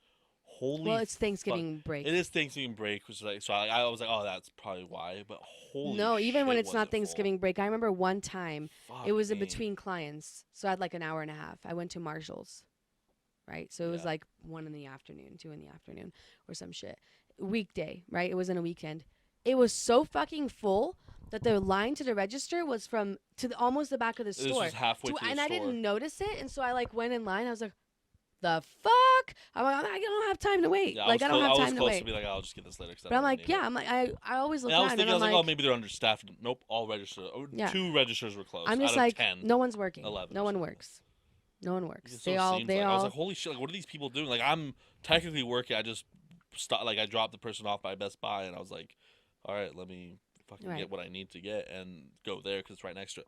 Speaker 1: Holy.
Speaker 2: Well, it's Thanksgiving break.
Speaker 1: It is Thanksgiving break, which is like so. I was like, oh, that's probably why. But holy.
Speaker 2: No, even when
Speaker 1: shit,
Speaker 2: it's
Speaker 1: was
Speaker 2: not
Speaker 1: it full.
Speaker 2: Thanksgiving break. I remember one time
Speaker 1: Fuck
Speaker 2: it was in
Speaker 1: me.
Speaker 2: between clients, so I had like an hour and a half. I went to Marshall's. Right, so it was like 1 in the afternoon, 2 in the afternoon, or some shit. Weekday, right? It wasn't a weekend. It was so fucking full that the line to the register was almost the back of the store.
Speaker 1: This was halfway to the
Speaker 2: and
Speaker 1: store.
Speaker 2: I didn't notice it, and so I like went in line. I was like, "The fuck!" I'm like, I don't have time to wait.
Speaker 1: Yeah,
Speaker 2: like I don't have time to
Speaker 1: close
Speaker 2: wait.
Speaker 1: to be like, I'll just get this later.
Speaker 2: But I'm like, yeah, I'm like, I always look
Speaker 1: And I was
Speaker 2: around
Speaker 1: thinking,
Speaker 2: and I'm
Speaker 1: oh,
Speaker 2: like,
Speaker 1: maybe they're understaffed. Nope, all registers.
Speaker 2: Yeah.
Speaker 1: 2 registers were closed.
Speaker 2: I'm just
Speaker 1: out of
Speaker 2: like,
Speaker 1: 10,
Speaker 2: no one's working.
Speaker 1: 11
Speaker 2: No
Speaker 1: or
Speaker 2: one
Speaker 1: something.
Speaker 2: works. No one works.
Speaker 1: It
Speaker 2: They
Speaker 1: so
Speaker 2: all.
Speaker 1: seems
Speaker 2: They
Speaker 1: like, I was
Speaker 2: all.
Speaker 1: like, holy shit! Like, what are these people doing? Like, I'm technically working. I just I dropped the person off by Best Buy, and I was like, all right, let me fucking
Speaker 2: Right.
Speaker 1: get what I need to get and go there because it's right next to it.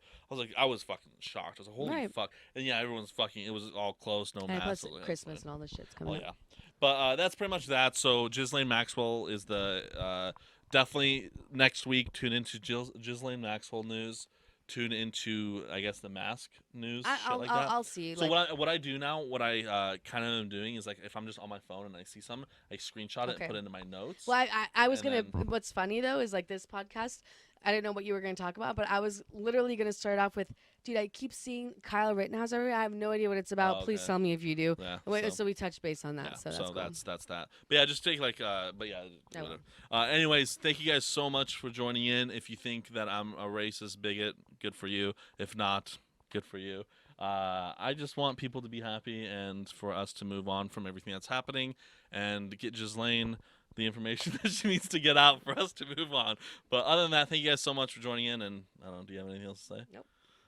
Speaker 1: I was fucking shocked. I was like, holy
Speaker 2: Right.
Speaker 1: fuck! And yeah, everyone's fucking. It was all closed, no
Speaker 2: And
Speaker 1: masks.
Speaker 2: plus
Speaker 1: so, yeah,
Speaker 2: Christmas
Speaker 1: it's
Speaker 2: and all this shit's
Speaker 1: fine.
Speaker 2: coming
Speaker 1: Oh
Speaker 2: up.
Speaker 1: yeah, but that's pretty much that. So Ghislaine Maxwell is the definitely next week. Tune into Ghislaine Maxwell news. Tune into, I guess, the mask news, shit like that.
Speaker 2: I'll see.
Speaker 1: So
Speaker 2: like,
Speaker 1: what I do now, what I kind of am doing is like if I'm just on my phone and I see something, I screenshot it
Speaker 2: Okay.
Speaker 1: and put it into my notes.
Speaker 2: well, I was
Speaker 1: and
Speaker 2: gonna. What's funny though is like this podcast. I didn't know what you were gonna talk about, but I was literally gonna start off with, dude. I keep seeing Kyle Rittenhouse everywhere. I have no idea what it's about.
Speaker 1: Oh,
Speaker 2: Please
Speaker 1: okay.
Speaker 2: tell me if you do.
Speaker 1: Yeah.
Speaker 2: Wait, so we touched base on that.
Speaker 1: Yeah,
Speaker 2: So that's cool.
Speaker 1: that's that. But yeah, just take like but yeah.
Speaker 2: I will.
Speaker 1: Whatever. Anyways, thank you guys so much for joining in. If you think that I'm a racist bigot, good for you. If not, good for you. I just want people to be happy and for us to move on from everything that's happening and get Ghislaine the information that she needs to get out for us to move on. But other than that, thank you guys so much for joining in. And I don't know, do you have anything else to say?
Speaker 2: Nope.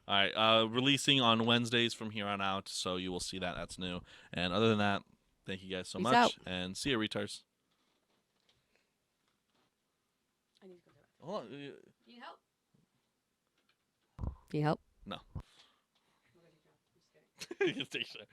Speaker 1: All right, releasing on Wednesdays from here on out, so you will see that. That's new. And other than that, thank you guys so
Speaker 2: Peace
Speaker 1: much,
Speaker 2: out.
Speaker 1: and see you, retards.
Speaker 2: I need to go to the bathroom.
Speaker 1: Hold on.
Speaker 2: Need help? Need help?
Speaker 1: No. You can take a shot.